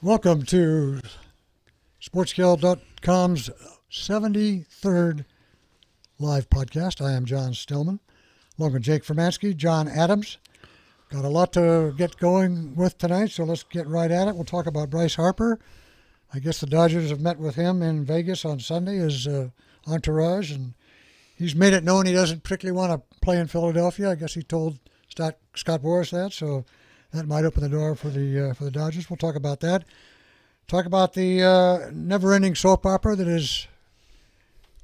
Welcome to SportsKale.com's 73rd live podcast. I am John Stillman, along with Jake Formansky, John Adams. Got a lot to get going with tonight, so let's get right at it. We'll talk about Bryce Harper. I guess the Dodgers have met with him in Vegas on Sunday as entourage, and he's made it known he doesn't particularly want to play in Philadelphia. I guess he told Scott Boras that, so that might open the door for the Dodgers. We'll talk about that. Talk about the never-ending soap opera that is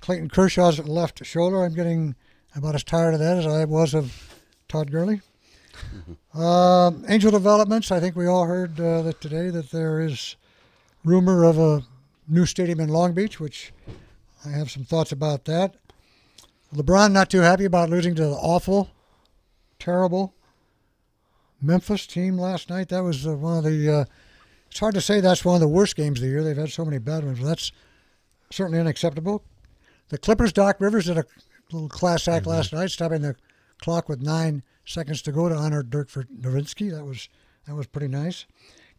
Clayton Kershaw's left shoulder. I'm getting about as tired of that as I was of Todd Gurley. Angel developments. I think we all heard that today that there is rumor of a new stadium in Long Beach, which I have some thoughts about that. LeBron not too happy about losing to the awful, terrible Memphis team last night. That was one of the it's hard to say that's one of the worst games of the year. They've had so many bad ones. But that's certainly unacceptable. The Clippers, Doc Rivers, did a little class act last night, stopping the clock with 9 seconds to go to honor Dirk Nowitzki. That was pretty nice.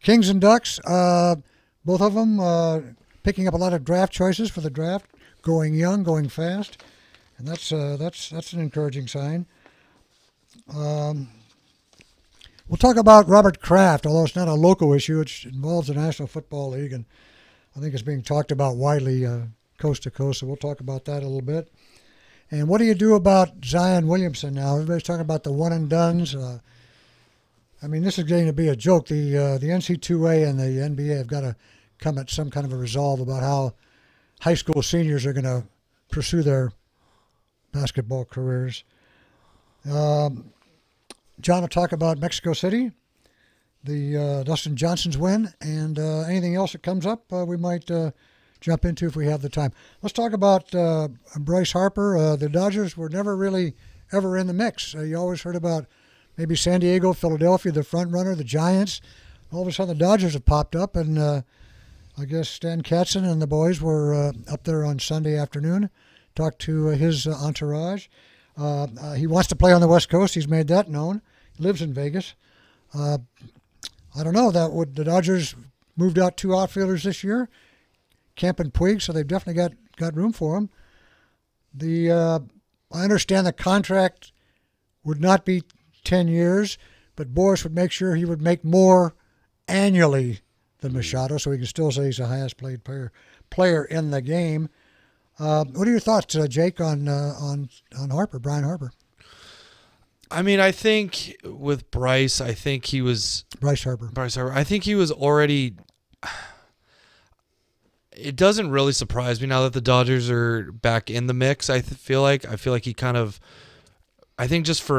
Kings and Ducks, both of them picking up a lot of draft choices for the draft, going young, going fast, and that's an encouraging sign. We'll talk about Robert Kraft, although it's not a local issue. It involves the National Football League, and I think it's being talked about widely coast to coast, so we'll talk about that a little bit. And what do you do about Zion Williamson now? Everybody's talking about the one-and-dones. I mean, this is getting to be a joke. The NC2A and the NBA have got to come at some kind of a resolve about how high school seniors are going to pursue their basketball careers. John will talk about Mexico City, the Dustin Johnson's win, and anything else that comes up we might jump into if we have the time. Let's talk about Bryce Harper. The Dodgers were never really ever in the mix. You always heard about maybe San Diego, Philadelphia, the front runner, the Giants. All of a sudden the Dodgers have popped up, and I guess Stan Katzen and the boys were up there on Sunday afternoon, talked to his entourage. He wants to play on the West Coast. He's made that known. He lives in Vegas. I don't know. The Dodgers moved out 2 outfielders this year, Kemp and Puig, so they've definitely got room for him. I understand the contract would not be 10 years, but Boras would make sure he would make more annually than Machado, so he can still say he's the highest paid player in the game. What are your thoughts, Jake, on Harper, Brian Harper? I mean, I think with Bryce, I think he was Bryce Harper. I think he was already. It doesn't really surprise me now that the Dodgers are back in the mix. I feel like he kind of, I think just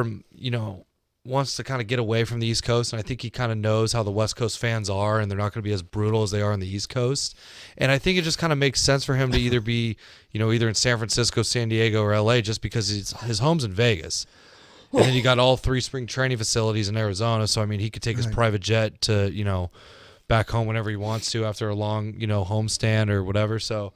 wants to kind of get away from the East Coast, and I think he kind of knows how the West Coast fans are, and they're not going to be as brutal as they are on the East Coast. And I think it just kind of makes sense for him to either be, either in San Francisco, San Diego, or LA, just because his home's in Vegas. And then you got all 3 spring training facilities in Arizona, so I mean he could take his private jet to, back home whenever he wants to after a long, homestand or whatever. So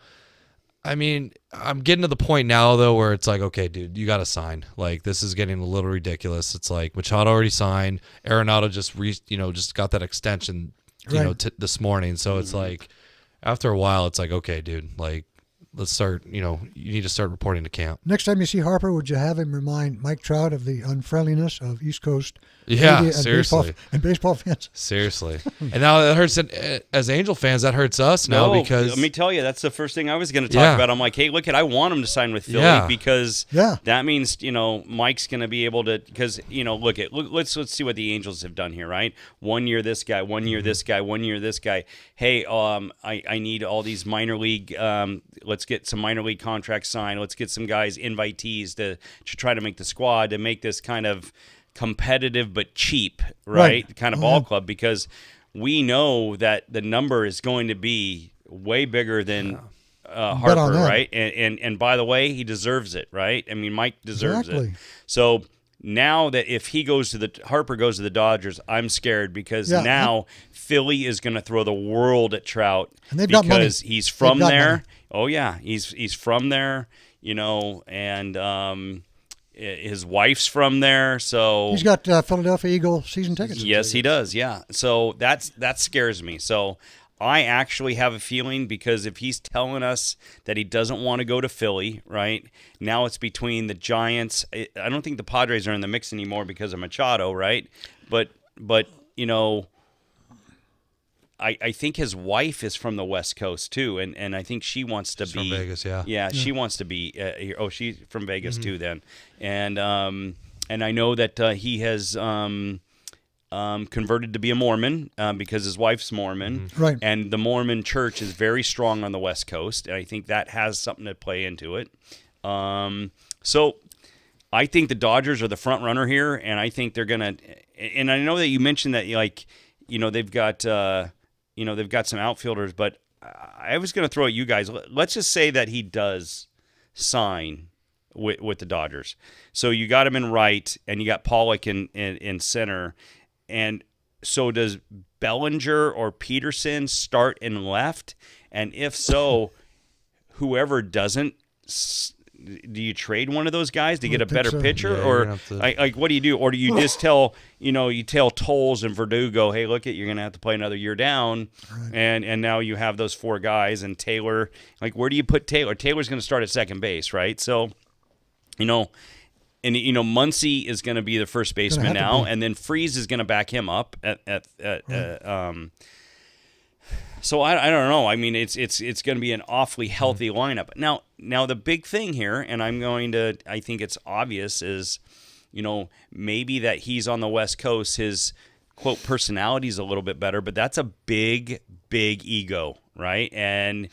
I mean, I'm getting to the point now, though, where it's like, okay, dude, you got to sign. Like, this is getting a little ridiculous. It's like Machado already signed. Arenado just got that extension, this morning. So it's like, after a while, it's like, okay, dude, like, let's start, you need to start reporting to camp. Next time you see Harper, would you have him remind Mike Trout of the unfriendliness of East Coast media and seriously. baseball fans? Seriously. And now that hurts, as Angel fans, that hurts us now because... let me tell you, that's the first thing I was going to talk about. I'm like, hey, look, I want him to sign with Philly because that means, Mike's going to be able to... Because, let's see what the Angels have done here, right? 1 year this guy, 1 year this guy, 1 year this guy. Hey, I need all these minor league... let's get some minor league contracts signed. Let's get some guys, invitees, to try to make the squad, to make this kind of competitive but cheap, right? Kind of ball club, because we know that the number is going to be way bigger than Harper, right? And by the way, he deserves it, right? I mean, Mike deserves it. So now that if Harper goes to the Dodgers, I'm scared because now Philly is going to throw the world at Trout because he's from there. Money. Oh yeah, he's from there, and his wife's from there, so he's got Philadelphia Eagle season tickets. Yes, he does. Yeah, so that scares me. So I actually have a feeling, because if he's telling us that he doesn't want to go to Philly, right? Now it's between the Giants. I don't think the Padres are in the mix anymore because of Machado, right? But you know, I think his wife is from the West Coast too, and I think she wants to be from Vegas, yeah. Yeah, she wants to be here. Oh, she's from Vegas too then. And I know that he has converted to be a Mormon because his wife's Mormon. Right. And the Mormon church is very strong on the West Coast, and I think that has something to play into it. So I think the Dodgers are the front runner here, and I think they're gonna. And I know that you mentioned that, like, you know, they've got they've got some outfielders, but I was gonna throw at you guys. Let's just say that he does sign with the Dodgers. So you got him in right, and you got Pollock in center. And so does Bellinger or Peterson start in left? And if so, whoever doesn't, do you trade one of those guys to get a better pitcher? Yeah, or like, what do you do? Or do you just tell Tolles and Verdugo, hey, look, you're going to have to play another year down. Right. And now you have those four guys, and Taylor, like, where do you put Taylor? Taylor's going to start at second base, right? So, and Muncy is going to be the first baseman now, and then Freese is going to back him up So I don't know. I mean, it's going to be an awfully healthy lineup. Now the big thing here, and I think it's obvious, is, maybe that he's on the West Coast, his quote personality is a little bit better, but that's a big ego, right? And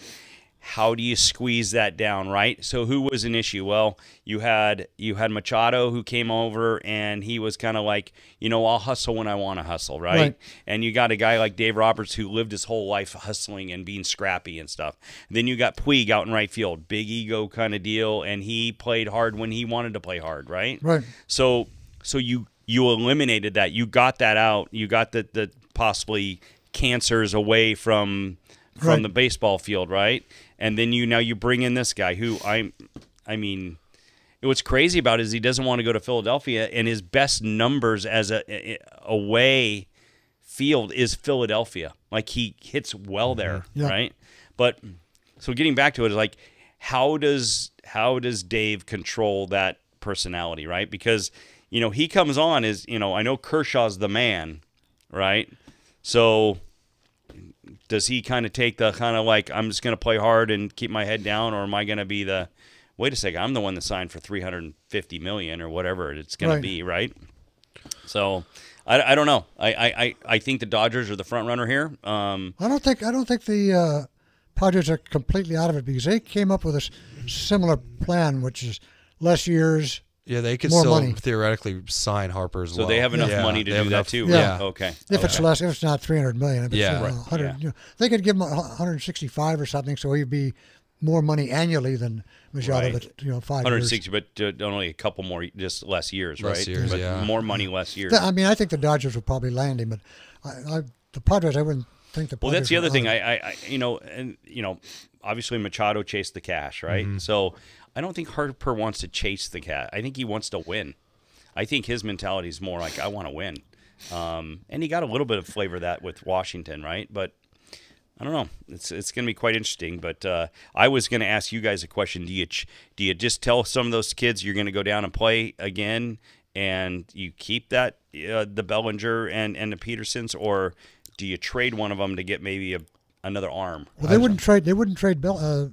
how do you squeeze that down, right? So who was an issue? Well, you had Machado, who came over, and he was kind of like, I'll hustle when I want to hustle, right? And you got a guy like Dave Roberts, who lived his whole life hustling and being scrappy and stuff. And then you got Puig out in right field, big ego kind of deal, and he played hard when he wanted to play hard, right? Right. So you eliminated that. You got that out. You got the possibly cancers away from the baseball field, right? And then you bring in this guy who what's crazy about it is he doesn't want to go to Philadelphia, and his best numbers as a away field is Philadelphia. Like, he hits well there, right? But so getting back to it, is like, how does Dave control that personality, right? Because he comes on as I know Kershaw's the man, right? So does he kind of take the kind of like, I'm just going to play hard and keep my head down, or am I going to be the, wait a second, I'm the one that signed for $350 million or whatever it's going to be, right? So I don't know. I think the Dodgers are the front runner here. I don't think the Padres are completely out of it, because they came up with a similar plan, which is less years. Yeah, they could more still money. Theoretically sign Harper as well. So they have enough money to do that too. Yeah. Okay. If it's less, if it's not $300 million, if it's 100, Yeah. They could give him 165 or something, so he'd be more money annually than Machado. Right. But 5 160, years. but only a couple more, just less years, Less right? years, but more money, less years. I mean, I think the Dodgers would probably land him, but the Padres, I wouldn't think the Padres. Well, that's the other thing. I Obviously Machado chased the cash, right? Mm-hmm. So I don't think Harper wants to chase the cash. I think he wants to win. I think his mentality is more like, I want to win. And he got a little bit of flavor of that with Washington, right? But I don't know. It's going to be quite interesting. But I was going to ask you guys a question. Do you just tell some of those kids you're going to go down and play again, and you keep that the Bellinger and the Petersons, or do you trade one of them to get maybe another arm? Well, they wouldn't trade. They wouldn't trade.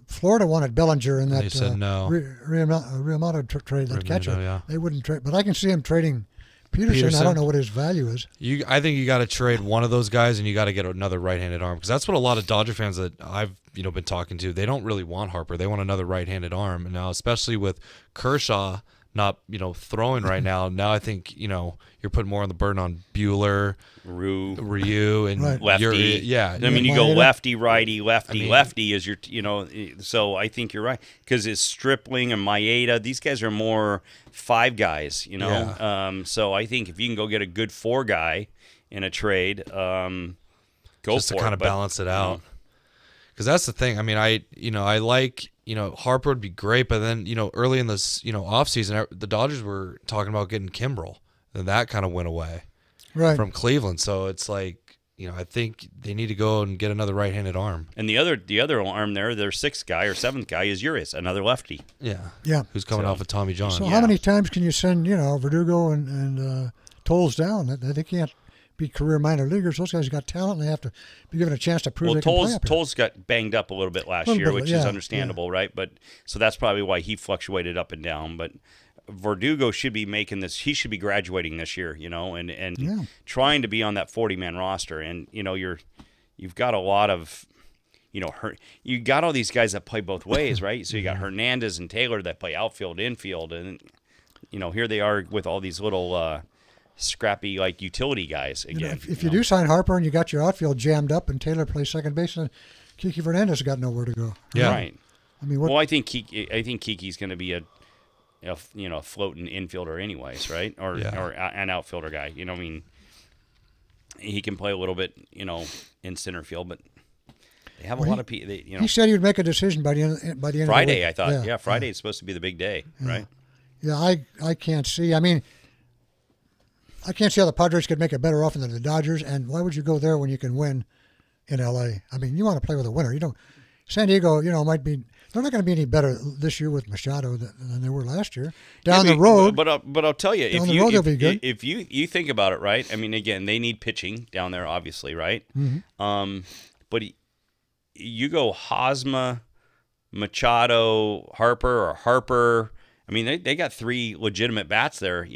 Florida wanted Bellinger in that. They said no. Realmuto trade, that catcher. Yeah. They wouldn't trade. But I can see him trading Peterson. I don't know what his value is. I think you got to trade one of those guys, and you got to get another right-handed arm, because that's what a lot of Dodger fans that I've been talking to, they don't really want Harper. They want another right-handed arm. And now, especially with Kershaw not throwing right now. Now I think you're putting more on the burden on Buehler, Ryu, and lefty. Yeah, I mean, you go lefty, righty, lefty, lefty is your So I think you're right, because it's Stripling and Maeda. These guys are more five guys. So I think if you can go get a good four guy in a trade, go just for to kind it. of balance it out. Because that's the thing. I mean, I like, Harper would be great, but then, early in this, offseason, the Dodgers were talking about getting Kimbrel, and that kind of went away from Cleveland. So it's like, I think they need to go and get another right-handed arm. And the other arm there, their 6th guy or 7th guy is Urias, another lefty. Yeah. Who's coming off of Tommy John. So how many times can you send, Verdugo and Tolles down? They can't be career minor leaguers. Those guys got talent, and they have to be given a chance to prove they can play up here. Tolles got banged up a little bit last year, which is understandable, right? But so that's probably why he fluctuated up and down. But Verdugo should be making this. He should be graduating this year, and trying to be on that 40-man roster. And you've got a lot of, you got all these guys that play both ways, right? So you got Hernandez and Taylor that play outfield, infield, and here they are with all these little scrappy like utility guys again. If you do sign Harper and you got your outfield jammed up and Taylor plays second base, then Kiki Fernandez has got nowhere to go. Yeah, right. I mean, I think Kiki's going to be a floating infielder anyways, right? Or an outfielder guy. He can play a little bit, in center field, but they have a lot of people. He said he would make a decision by the end Friday, of the week. I thought. Yeah, Friday is supposed to be the big day, right? Yeah, I can't see. I mean, I can't see how the Padres could make a better offer than the Dodgers, and why would you go there when you can win in L.A.? I mean, you want to play with a winner. San Diego, might be. They're not going to be any better this year with Machado than they were last year. Down the road, but I'll tell you, if you think about it, right? I mean, again, they need pitching down there, obviously, right? Mm-hmm. But you go Hosmer, Machado, Harper. I mean, they got 3 legitimate bats there,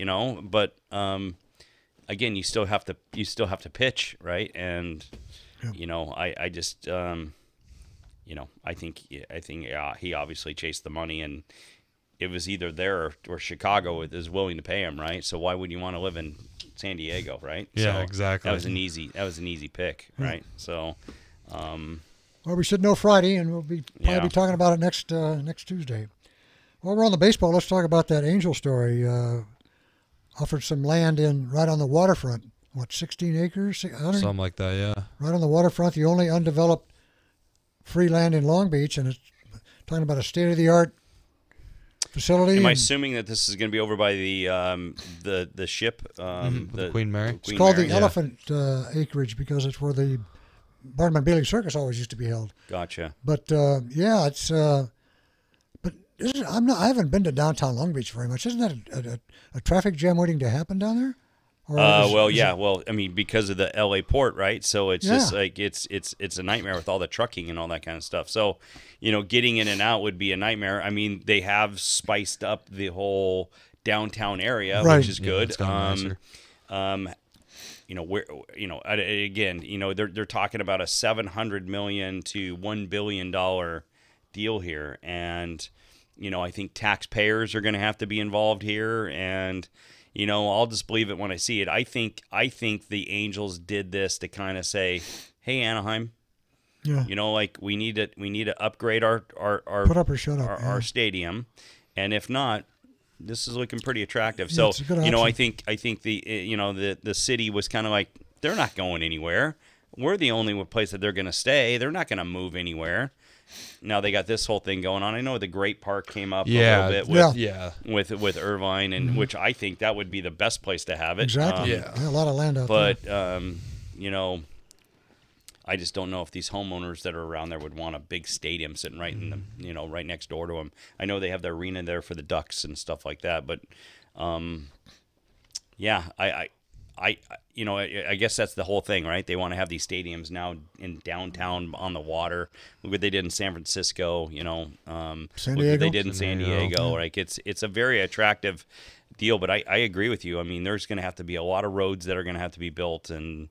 But again, you still have to pitch, right? And I just. I think he obviously chased the money, and it was either there or Chicago is willing to pay him, right? So why would you want to live in San Diego, right? Yeah, so exactly. That was an easy pick, right? So, well, we should know Friday, and we'll be talking about it next Tuesday. While we're on the baseball, let's talk about that Angel story. Offered some land right on the waterfront. What, 16 acres? Something like that, yeah. Right on the waterfront, the only undeveloped free land in Long Beach, and it's talking about a state-of-the-art facility. Am I assuming that this is going to be over by the ship? The Queen Mary? It's called the Elephant Acreage because it's where the Barnum and Bailey Circus always used to be held. Gotcha. But it's. But I haven't been to downtown Long Beach very much. Isn't that a traffic jam waiting to happen down there? Well, I mean, because of the LA port, right? So it's just like it's a nightmare with all the trucking and all that kind of stuff. So, getting in and out would be a nightmare. I mean, they have spiced up the whole downtown area, which is good. Again, they're talking about a $700 million to $1 billion deal here, and I think taxpayers are going to have to be involved here, and I'll just believe it when I see it. I think the Angels did this to kind of say, "Hey, Anaheim, we need to upgrade our put up or shut up our stadium, and if not, this is looking pretty attractive." So I think the city was kind of like, they're not going anywhere. We're the only place that they're going to stay. They're not going to move anywhere. Now they got this whole thing going on. I know the Great Park came up a little bit with Irvine, and which I think that would be the best place to have it. Exactly. a lot of land out there. But I just don't know if these homeowners that are around there would want a big stadium sitting right in the right next door to them. I know they have the arena there for the Ducks and stuff like that, but I guess that's the whole thing, right? They want to have these stadiums now in downtown on the water. Look what they did in San Francisco, San Diego. What they did in San Diego. Like it's a very attractive deal, but I agree with you. I mean, there's going to have to be a lot of roads that are going to have to be built, and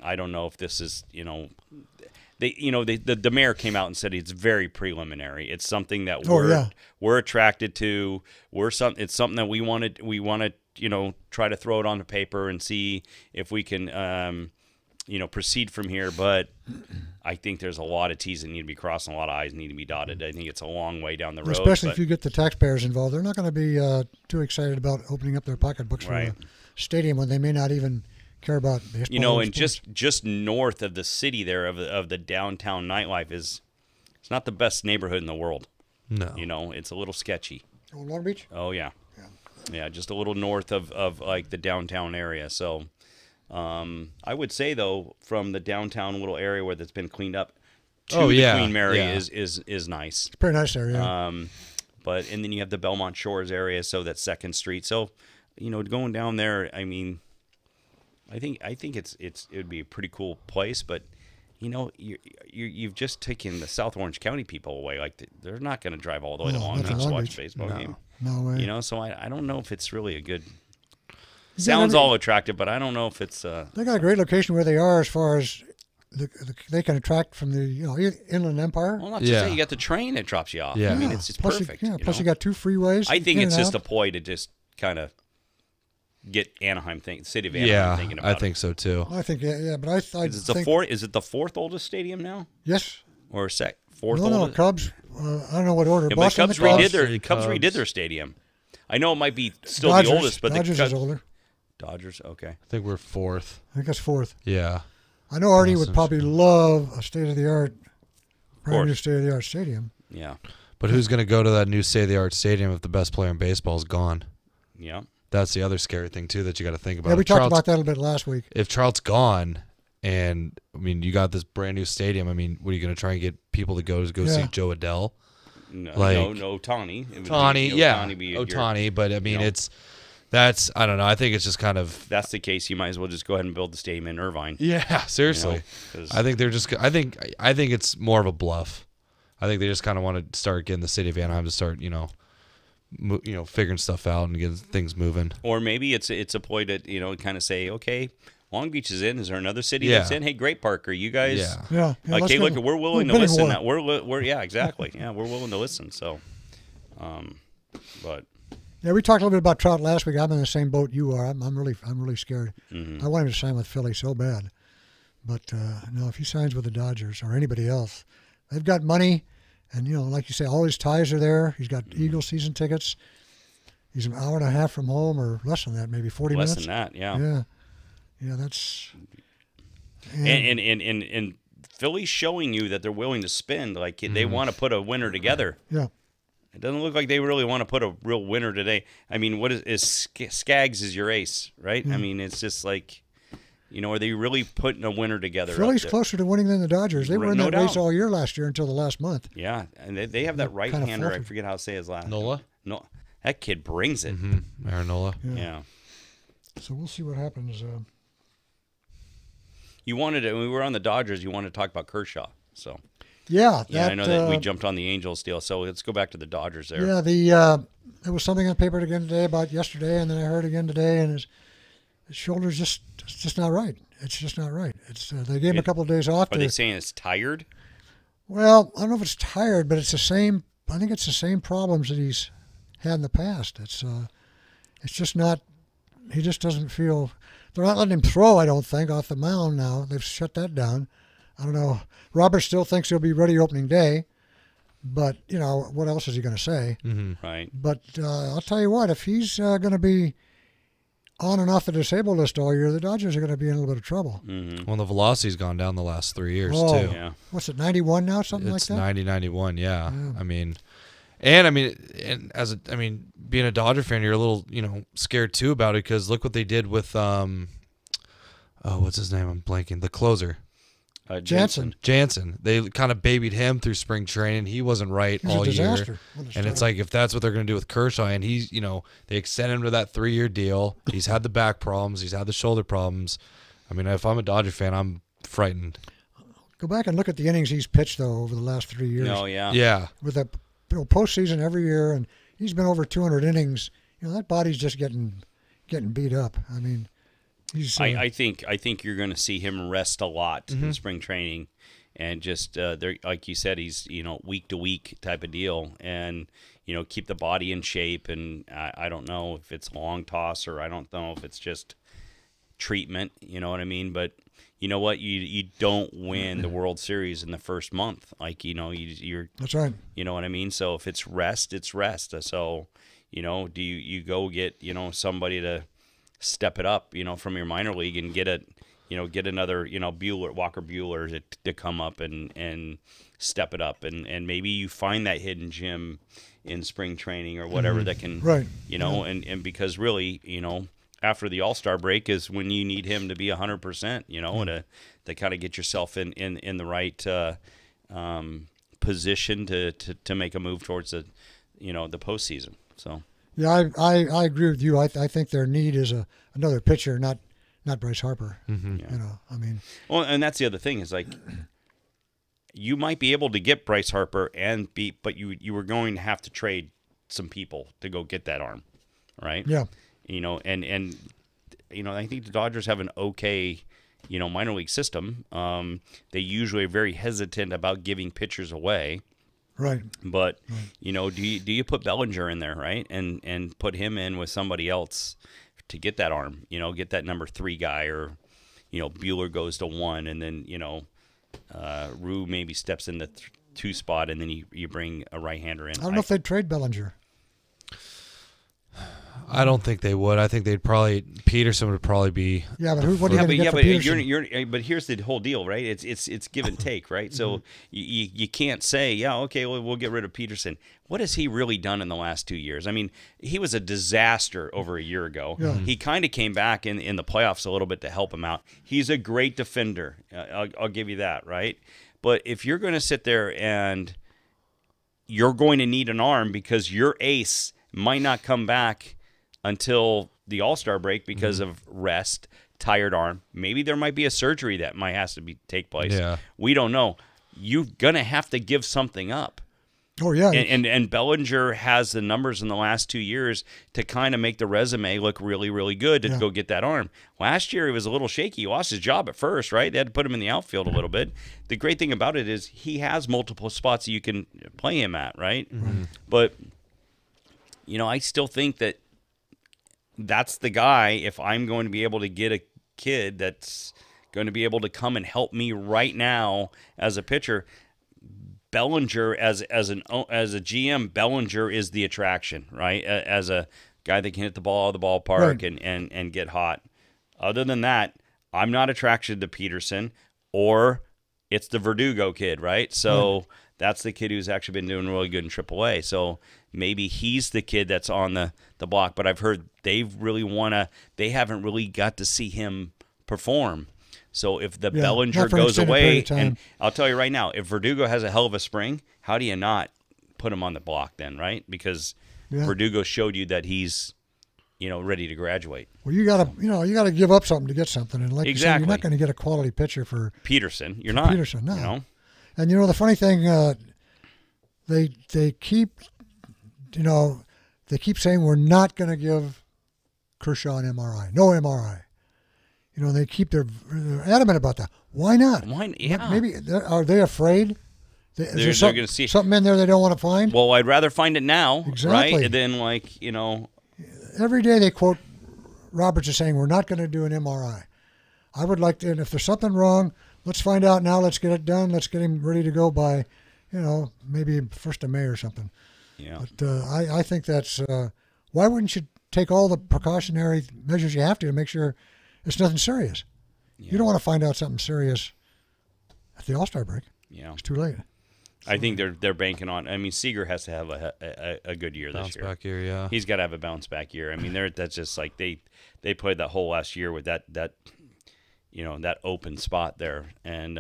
I don't know if this is the mayor came out and said it's very preliminary. It's something that we're attracted to. It's something that we want to try to throw it on the paper and see if we can proceed from here. But I think there's a lot of T's that need to be crossed and a lot of I's need to be dotted. I think it's a long way down the road. Especially if you get the taxpayers involved. They're not going to be too excited about opening up their pocketbooks for a stadium when they may not even care about baseball. And just north of the city there of the downtown nightlife it's not the best neighborhood in the world. No. It's a little sketchy. Oh, Long Beach? Oh, yeah. Yeah, just a little north of like the downtown area. So, I would say though, from the downtown little area where that's been cleaned up to Queen Mary is nice. It's pretty nice there, yeah. But and then you have the Belmont Shores area, so that's 2nd Street. So, going down there, I mean, I think it would be a pretty cool place, but you've just taken the South Orange County people away. Like they're not going to drive all the way to Long Beach to watch a baseball game. No way. So I don't know if it's really a good. Sounds all attractive, but I don't know if it's. They got a great location where they are as far as they can attract from the Inland Empire. Well, not to say you got the train that drops you off. Yeah. I mean it's perfect. Plus you got 2 freeways. I think it's just a ploy to just kind of get Anaheim city of Anaheim thinking about it. I think so too. I think but I think is it the 4th oldest stadium now? Yes. Or 4th oldest? No, Cubs. I don't know what order. Yeah, but Cubs redid their stadium. I know it might be still Dodgers, the oldest, but Dodgers the is older. Dodgers, okay. I think we're 4th. I think that's 4th. Yeah. I know Artie would probably love a state-of-the-art, brand new state-of-the-art stadium. Yeah. But who's going to go to that new state-of-the-art stadium if the best player in baseball is gone? Yeah. That's the other scary thing, too, that you got to think about. Yeah, we talked about that a little bit last week. If Trout's gone, and, I mean, you got this brand new stadium, I mean, what are you going to try and get people to go see Joe Adele? No, Ohtani. Ohtani, but, I mean, That's I don't know. I think it's just kind of. If that's the case, you might as well just go ahead and build the stadium in Irvine. Yeah, seriously. I think they're just. I think it's more of a bluff. I think they just kind of want to start getting the city of Anaheim to start, figuring stuff out and getting things moving. Or maybe it's a ploy to kind of say, okay, Long Beach is in. Is there another city that's in? Hey, Great Park, are you guys? Yeah. Like, hey, look, we're willing to listen. We're exactly. Yeah, we're willing to listen. So, but. Yeah, we talked a little bit about Trout last week. I'm in the same boat you are. I'm really scared. Mm-hmm. I want him to sign with Philly so bad, but no, if he signs with the Dodgers or anybody else, they've got money, and like you say, all his ties are there. He's got Eagle season tickets. He's an hour and a half from home, or less than that, maybe 40 minutes. Less than that, yeah. Yeah, that's. And Philly's showing you that they're willing to spend. Like they want to put a winner together. Yeah. It doesn't look like they really want to put a real winner today. I mean, what is Skaggs is your ace, right? I mean, it's just like, are they really putting a winner together? Philly's closer to winning than the Dodgers. They were in that race all year last year until the last month. Yeah, and they have that right-hander. I forget how to say his last name. Nola? No, that kid brings it. Aaron Nola. Yeah. So we'll see what happens. You wanted to, when we were on the Dodgers, you wanted to talk about Kershaw, so. Yeah, I know that we jumped on the Angels deal, so let's go back to the Dodgers there. Yeah, there was something in the paper again today about yesterday, and then I heard again today, and his shoulder's just not right. It's just not right. They gave him a couple of days off. Are they saying it's tired? Well, I don't know if it's tired, but it's the same. I think it's the same problems that he's had in the past. It's just not. He just doesn't feel. They're not letting him throw, I don't think, off the mound now. They've shut that down. I don't know. Robert still thinks he'll be ready opening day, but what else is he going to say? Mm-hmm. Right. But I'll tell you what, if he's going to be on and off the disabled list all year, the Dodgers are going to be in a little bit of trouble. Mm-hmm. Well, the velocity's gone down the last 3 years too. Yeah. What's it, 91 now, something like that? It's 90, 91. Yeah. I mean, and being a Dodger fan, you're a little scared too about it because look what they did with what's his name? I'm blanking. The closer. Jansen. They kind of babied him through spring training. He wasn't right all year. And it's like if that's what they're going to do with Kershaw, and he's, they extend him to that 3-year deal. He's had the back problems. He's had the shoulder problems. I mean, if I'm a Dodger fan, I'm frightened. Go back and look at the innings he's pitched, though, over the last 3 years. Oh, yeah. Yeah. With a postseason every year, and he's been over 200 innings. That body's just getting beat up. I mean, I think you're going to see him rest a lot in spring training, and just like you said, he's week to week type of deal, and keep the body in shape. And I don't know if it's long toss or I don't know if it's just treatment. You know what I mean? But you know what? You don't win the World Series in the first month. Like you're. That's right. You know what I mean? So if it's rest, it's rest. So do you go get somebody to step it up, from your minor league and get another, Walker Buehler to come up and step it up. And maybe you find that hidden gem in spring training or whatever that can, right. And because really, after the All-Star break is when you need him to be 100%, and to kind of get yourself in the right position to make a move towards the postseason. So yeah, I agree with you. I think their need is another pitcher, not Bryce Harper. Mm-hmm. Yeah. Well, and that's the other thing is like you might be able to get Bryce Harper but you were going to have to trade some people to go get that arm, right? Yeah. And I think the Dodgers have an okay, minor league system. They usually are very hesitant about giving pitchers away. Right. But, do you put Bellinger in there, right? And put him in with somebody else to get that arm, get that number 3 guy, or, Buehler goes to 1, and then, Rue maybe steps in the 2 spot, and then you bring a right-hander in. I don't know if they'd trade Bellinger. I don't think they would. I think Peterson would probably be. Yeah, but what are you going to get for Peterson? But here's the whole deal, right? It's give and take, right? So you can't say, yeah, okay, well, we'll get rid of Peterson. What has he really done in the last 2 years? I mean, he was a disaster over a year ago. Yeah. He kind of came back in the playoffs a little bit to help him out. He's a great defender. I'll give you that, right? But if you're going to sit there and you're going to need an arm because your ace might not come back until the All-Star break because of rest, tired arm. Maybe there might be a surgery that might have to take place. Yeah. We don't know. You're going to have to give something up. Oh, yeah. And Bellinger has the numbers in the last 2 years to kind of make the resume look really, really good to go get that arm. Last year, he was a little shaky. He lost his job at first, right? They had to put him in the outfield a little bit. The great thing about it is he has multiple spots that you can play him at, right? Mm-hmm. But, I still think that's the guy. If I'm going to be able to get a kid that's going to be able to come and help me right now as a pitcher, Bellinger as a GM, Bellinger is the attraction, right? As a guy that can hit the ball out of the ballpark and get hot. Other than that, I'm not attracted to Peterson, or it's the Verdugo kid, right? So that's the kid who's actually been doing really good in AAA. So maybe he's the kid that's on the block. But I've heard they haven't really got to see him perform. So if the Bellinger goes away, and I'll tell you right now, if Verdugo has a hell of a spring, how do you not put him on the block then, right? Because Verdugo showed you that he's, ready to graduate. Well, you gotta give up something to get something, and like you said, you're not going to get a quality pitcher for Peterson. You're not. Peterson, no. And the funny thing, they keep, saying we're not going to give Kershaw an MRI, no MRI. They're adamant about that. Why not? Yeah. Maybe are they afraid? Is there going to see something in there they don't want to find? Well, I'd rather find it now, exactly. right? Than Every day they quote Roberts as saying we're not going to do an MRI. I would like to, and if there's something wrong, let's find out now. Let's get it done. Let's get him ready to go by, maybe 1st of May or something. Yeah. But I think that's why wouldn't you take all the precautionary measures you have to make sure it's nothing serious. Yeah. You don't want to find out something serious at the All-Star break. Yeah. It's too late. I think they're banking on. I mean, Seager has to have a good year this year. Bounce back year, yeah. He's got to have a bounce back year. I mean, that's just like they played that whole last year with that open spot there, and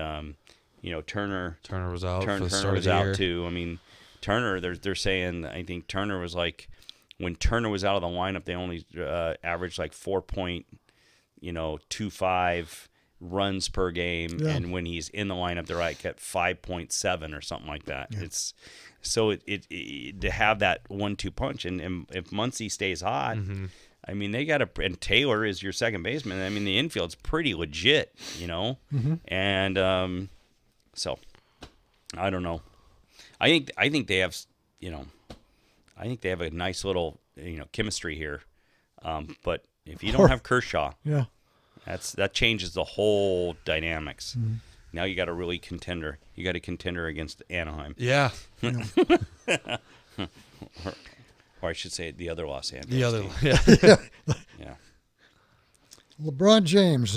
Turner was out. Turner was out too. I mean, Turner. They're saying I think Turner was like when Turner was out of the lineup, they only averaged like 4.25 runs per game, and when he's in the lineup, they're like at 5.7 or something like that. Yeah. It's so it to have that 1-2 punch, and if Muncy stays hot, I mean they got and Taylor is your second baseman. I mean the infield's pretty legit, and so I don't know. I think they have I think they have a nice little chemistry here, but if you don't have Kershaw, that changes the whole dynamics. Mm-hmm. Now you got a really contender. You got a contender against Anaheim. Yeah. or I should say the other Los Angeles. The other, team. Yeah. LeBron James,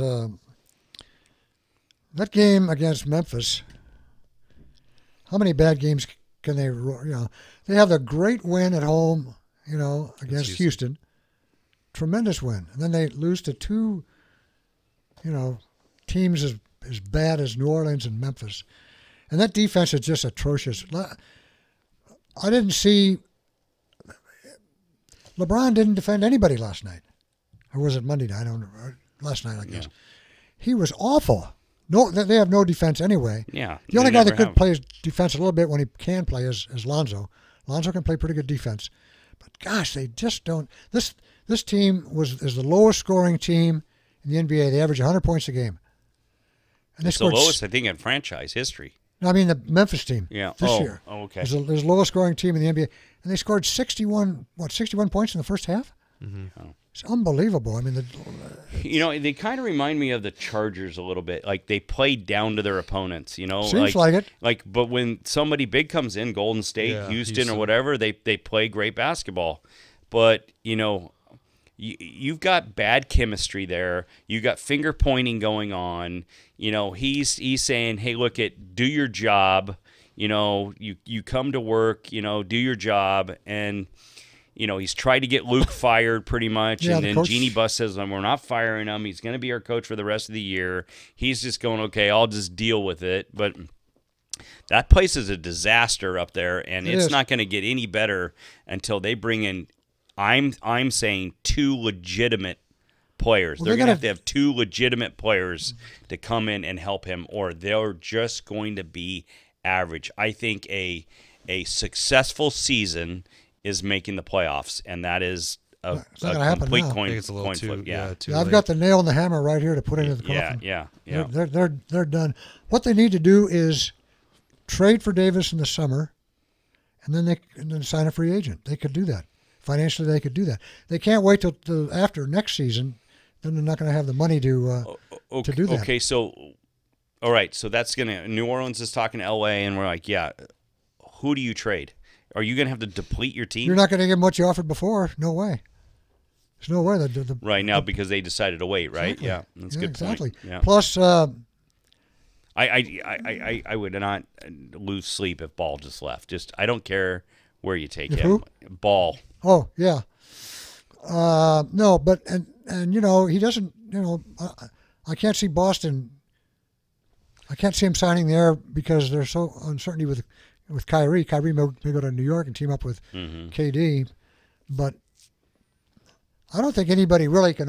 that game against Memphis. How many bad games can they? They have the great win at home, against Houston. tremendous win, and then they lose to two, teams as bad as New Orleans and Memphis, and that defense is just atrocious. I didn't see LeBron didn't defend anybody last night, or was it Monday night? I don't know. Last night, I guess. Yeah. He was awful. No, they have no defense anyway. Yeah. The only guy that could play defense a little bit when he can play is Lonzo. Lonzo can play pretty good defense, but gosh, they just don't. This team is the lowest scoring team in the NBA. They average 100 points a game. And it's the lowest, I think, in franchise history. No, I mean the Memphis team. Yeah. This year. Oh, okay. Is the lowest scoring team in the NBA, and they scored 61 points in the first half. Mm-hmm. Oh. It's unbelievable. I mean, they kind of remind me of the Chargers a little bit. Like they play down to their opponents. Seems like it. But when somebody big comes in, Golden State, Houston, or whatever, they play great basketball. But you've got bad chemistry there. You got finger pointing going on. He's saying, "Hey, look, do your job. You come to work. Do your job." And he's tried to get Luke fired pretty much, and then Jeannie Buss says, "We're not firing him. He's going to be our coach for the rest of the year." He's just going, "Okay, I'll just deal with it." But that place is a disaster up there, and it's not going to get any better until they bring in. I'm saying two legitimate players. They're going to have two legitimate players to come in and help him, or they're just going to be average. I think a successful season is making the playoffs, and that is a complete coin flip. Yeah, I've got the nail in the hammer right here to put into the coffin. Yeah. They're done. What they need to do is trade for Davis in the summer, and then sign a free agent. They could do that. Financially, they could do that. They can't wait till after next season. Then they're not going to have the money to do that. Okay, so all right, so that's gonna. New Orleans is talking to L.A., and we're like, yeah, who do you trade? Are you going to have to deplete your team? You're not going to give them what you offered before. No way. There's no way. Right now, because they decided to wait, right? Exactly. Yeah, that's a good exactly. point. Yeah. Plus, I would not lose sleep if Ball just left. I don't care where you take him. Who? Ball. Oh, yeah. No, but, and he doesn't, I can't see Boston. I can't see him signing there because there's so uncertainty with Kyrie. Kyrie may go to New York and team up with KD, but I don't think anybody really can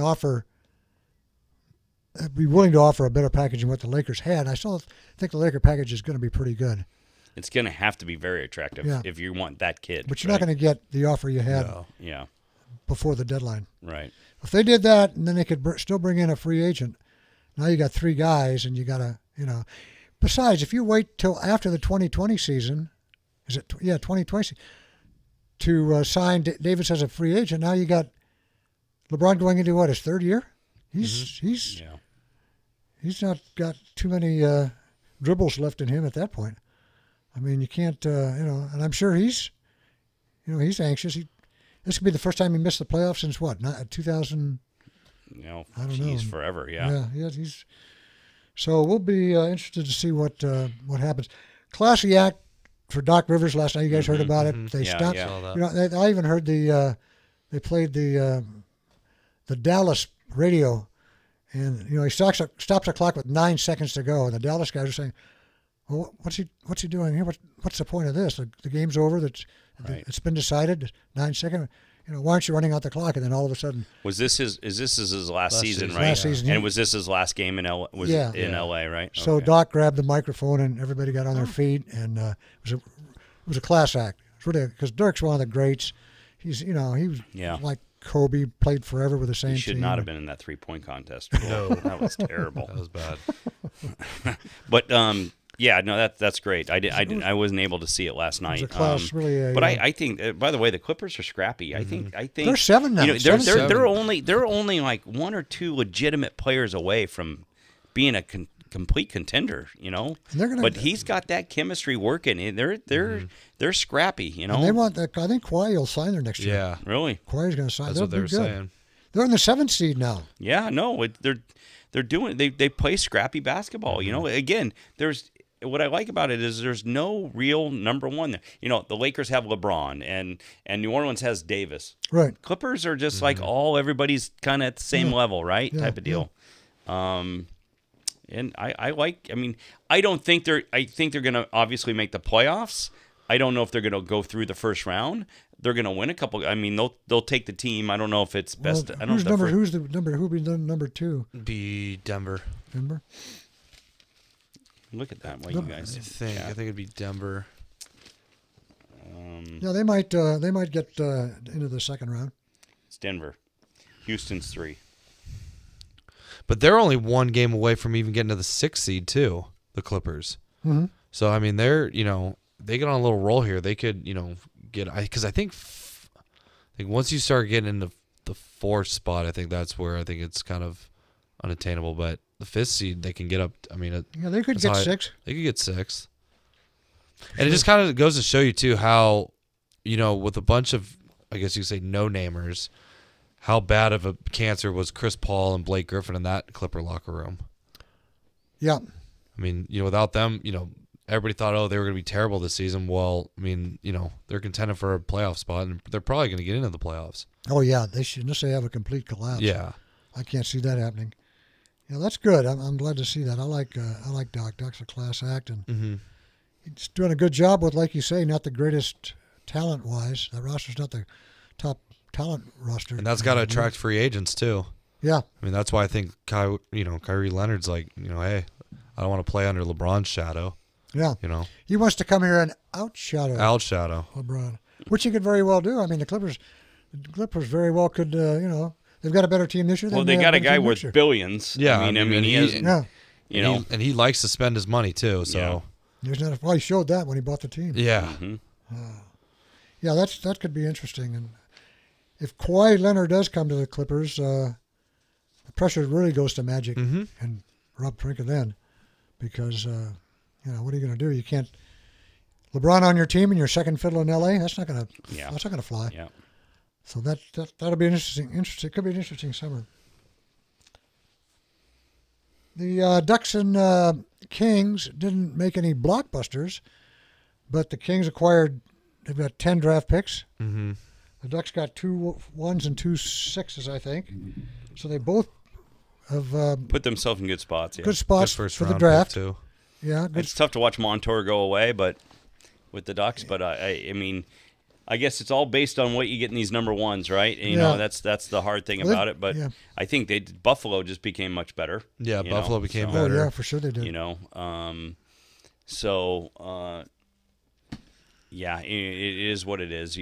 be willing to offer a better package than what the Lakers had. I still think the Laker package is going to be pretty good. It's going to have to be very attractive if you want that kid. But you're not going to get the offer you had before the deadline. Right. If they did that, and then they could still bring in a free agent, now you got three guys, and you got to, Besides, if you wait till after the 2020 season, 2020 to sign Davis as a free agent, now you got LeBron going into his third year. He's not got too many dribbles left in him at that point. I mean, you can't, and I'm sure he's anxious. This could be the first time he missed the playoffs since what? 2000. I don't know. Forever. Yeah. Yeah. So we'll be interested to see what happens. Classy act for Doc Rivers last night. You guys heard about it. They stopped. Yeah. I even heard they played the Dallas radio, and he stops the clock with 9 seconds to go, and the Dallas guys are saying, "Well, what's he doing here? What's the point of this? The game's over. It's been decided. 9 seconds. Why aren't you running out the clock?" And then all of a sudden, is this his last season, right? Last season, and was this his last game in L? In L.A., right? So okay. Doc grabbed the microphone and everybody got on their feet, and it was a class act. It's really because Dirk's one of the greats. He's he was like Kobe, played forever with the same team. He should not have been in that 3-point contest. No, that was terrible. That was bad. But that's great. I wasn't able to see it last night. It was a class, really. But I think, by the way, the Clippers are scrappy. Mm-hmm. I think they're 7 now. They're only like 1 or 2 legitimate players away from being a complete contender. But he's got that chemistry working. They're scrappy. And they want that. I think Kawhi will sign there next year. Yeah, really. Kawhi's going to sign. That's what they were saying. They're in the 7th seed now. Yeah, no, they're doing. They play scrappy basketball. Again, there's what I like about it is there's no real number one there. You know, the Lakers have LeBron and New Orleans has Davis. Right. Clippers are just like everybody's kind of at the same level, right? Type of deal. And I like. I mean, I think they're going to obviously make the playoffs. I don't know if they're going to go through the first round. They're going to win a couple. I mean, they'll take the team. I don't know if it's best. Well, I don't know. Who's the number? Who be the number 2? Be Denver. Denver. Look at that. What you guys? I think it'd be Denver. Yeah, they might get into the second round. It's Denver. Houston's 3. But they're only 1 game away from even getting to the 6th seed too. The Clippers. Mm-hmm. So I mean, they're they get on a little roll here. They could get because I think once you start getting into the 4th spot, I think that's where I think it's kind of unattainable. But the 5th seed, they can get up. I mean, they could get 6. They could get 6. And it just kind of goes to show you too how, with a bunch of, I guess you could say, no-namers, how bad of a cancer was Chris Paul and Blake Griffin in that Clipper locker room. Yeah. I mean, without them, everybody thought, they were going to be terrible this season. Well, I mean, they're contending for a playoff spot, and they're probably going to get into the playoffs. Oh, yeah. They should, unless they have a complete collapse. Yeah. I can't see that happening. Yeah, that's good. I'm glad to see that. I like Doc. Doc's a class act, and he's doing a good job with, like you say, not the greatest talent-wise. That roster's not the top talent roster. And that's got to attract free agents, too. Yeah. I mean, that's why I think Kyrie Leonard's like, hey, I don't want to play under LeBron's shadow. Yeah. He wants to come here and outshadow LeBron, which he could very well do. I mean, the Clippers very well could, they've got a better team this year. Well, they got a guy worth billions. Yeah. I mean, he has, and he likes to spend his money too. So he showed that when he bought the team. Yeah. Yeah, that could be interesting. And if Kawhi Leonard does come to the Clippers, the pressure really goes to Magic and Rob Pelinka then, because what are you going to do? You can't LeBron on your team and your second fiddle in LA. That's not going to fly. Yeah. So that'll be interesting. It could be an interesting summer. The Ducks and Kings didn't make any blockbusters, but the Kings they've got 10 draft picks. Mm-hmm. The Ducks got 2 1s and 2 6s, I think. So they both have put themselves in good spots. Yeah. Good spots for the draft. Too. Yeah, it's tough to watch Montour go away, but with the Ducks. But I mean, I guess it's all based on what you get in these number ones, right? And, that's the hard thing about it. But I think Buffalo just became much better. Yeah, Buffalo became better. Oh yeah, for sure they did. Yeah, it is what it is.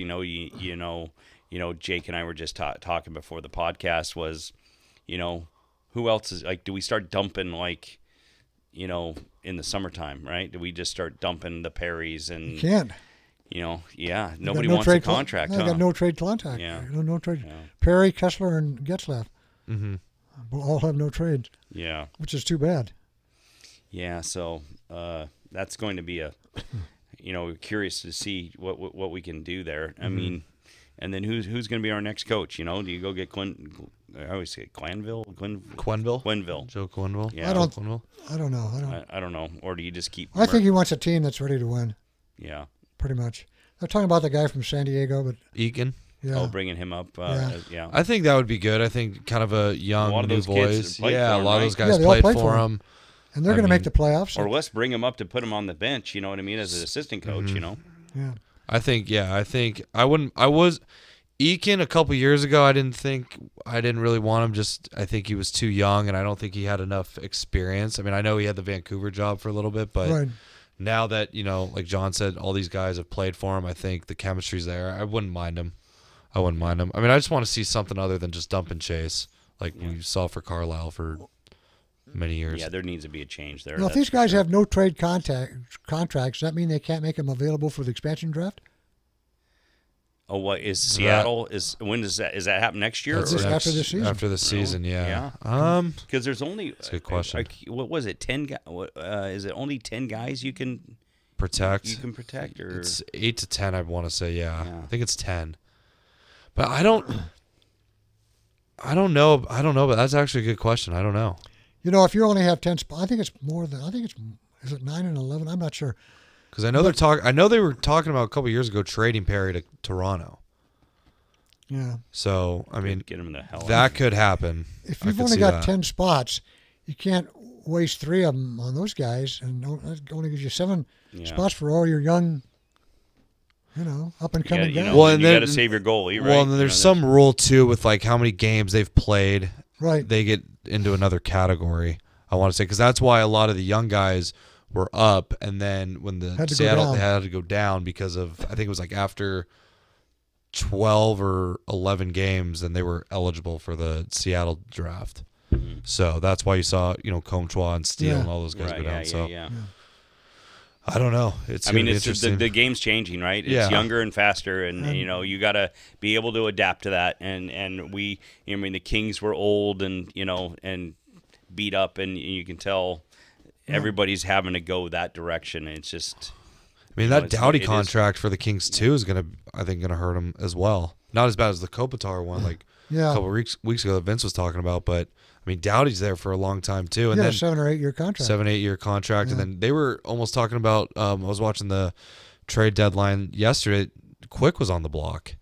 Jake and I were just talking before the podcast was, who else is like? Do we start dumping in the summertime, right? Do we just start dumping the Perrys and? You can't. Nobody wants a contract. They got no trade contract. Yeah, no trade. Yeah. Perry, Kessler, and Getzlaff will all have no trades. Yeah, which is too bad. Yeah, so that's going to be curious to see what we can do there. I mean, and then who's going to be our next coach? Do you go get I always say Quenneville. Joe Quenneville. Yeah, I don't know. I don't know. Or do you just keep? I think he wants a team that's ready to win. Yeah, pretty much. They're talking about the guy from San Diego, but Eakin. Yeah. Oh, bringing him up. Yeah. I think that would be good. I think kind of a young new voice. Yeah, a lot of those guys played for him. And they're going to make the playoffs. Or let's bring him up to put him on the bench, you know what I mean, as an assistant coach, Yeah. I think Eakin a couple years ago, I didn't really want him. I think he was too young, and I don't think he had enough experience. I mean, I know he had the Vancouver job for a little bit, but now that, like John said, all these guys have played for him, I think the chemistry's there. I wouldn't mind him. I mean, I just want to see something other than just dump and chase, like we saw for Carlisle for many years. Yeah, there needs to be a change there. Now, if these guys have no trade contracts, does that mean they can't make them available for the expansion draft? Oh, what is Seattle? When does that happen next year? After the season. After the season, yeah. Because there's only. That's a good question. What was it? 10 guys? Is it only 10 guys you can protect? Or it's 8 to 10. I want to say, yeah. I think it's 10. But I don't know. But that's actually a good question. I don't know. If you only have 10 spots, I think it's Is it 9-11? I'm not sure. Because I know I know they were talking about a couple years ago trading Perry to Toronto. Yeah. So I mean, get him in the hell. That could happen. If you've only got 10 spots, you can't waste 3 of them on those guys, and that only gives you 7 spots for all your young, up and coming guys. Well, and you got to save your goalie, right? Well, and then there's some rule too with like how many games they've played. Right. They get into another category. I want to say because that's why a lot of the young guys were up, and then when the Seattle they had to go down because of I think it was like after 12 or 11 games, and they were eligible for the Seattle draft. Mm-hmm. So that's why you saw Comtois and Steele and all those guys go down. Yeah. I don't know. It's interesting. The game's changing, right? It's younger and faster, and you got to be able to adapt to that. And we, the Kings were old and and beat up, and you can tell everybody's having to go that direction. And it's just, that Doughty contract for the Kings too is gonna hurt him as well. Not as bad as the Kopitar one, like a couple weeks ago that Vince was talking about, but. Doughty's there for a long time too, and then 7 or 8 year contract. 7-8 year contract, and then they were almost talking about. I was watching the trade deadline yesterday. Quick was on the block,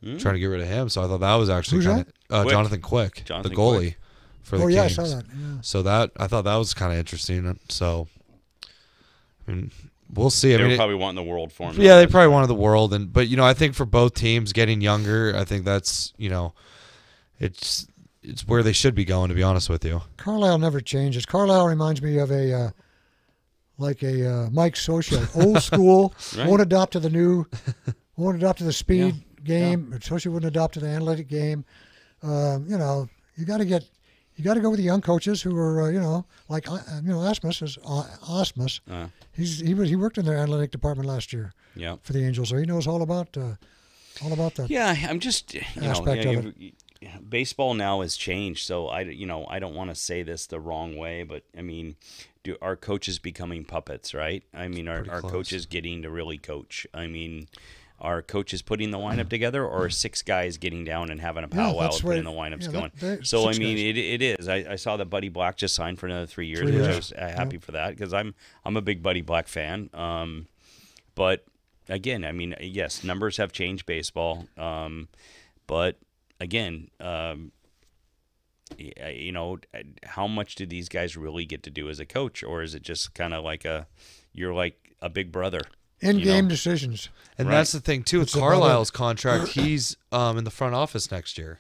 trying to get rid of him. So I thought that was actually Jonathan Quick, the goalie for the Kings. I saw that. Yeah. So I thought that was kind of interesting. So, we'll see. They were probably wanting the world for him. Yeah, they probably wanted the world, but I think for both teams getting younger, I think that's it's where they should be going, to be honest with you. Carlisle never changes. Carlisle reminds me of a Mike Socha, old school, right. Won't adopt to the new, won't adopt to the speed game. Yeah. Socha wouldn't adopt to the analytic game. You got to go with the young coaches who are, like Asmus is Osmus. He worked in their analytic department last year. Yeah. For the Angels, so he knows all about that. Yeah, I'm just aspect of it. Baseball now has changed, so I don't want to say this the wrong way, but do our coaches becoming puppets, right? Are coaches getting to really coach? Are coaches putting the lineup together, or are 6 guys getting down and having a powwow and putting the lineups going? It is. I saw that Buddy Black just signed for another 3 years, which I was happy for that because I'm a big Buddy Black fan. But again, yes, numbers have changed baseball, but again, how much do these guys really get to do as a coach, or is it just kind of like you're like a big brother? In-game decisions. And that's the thing, too. With Carlisle's contract, he's in the front office next year.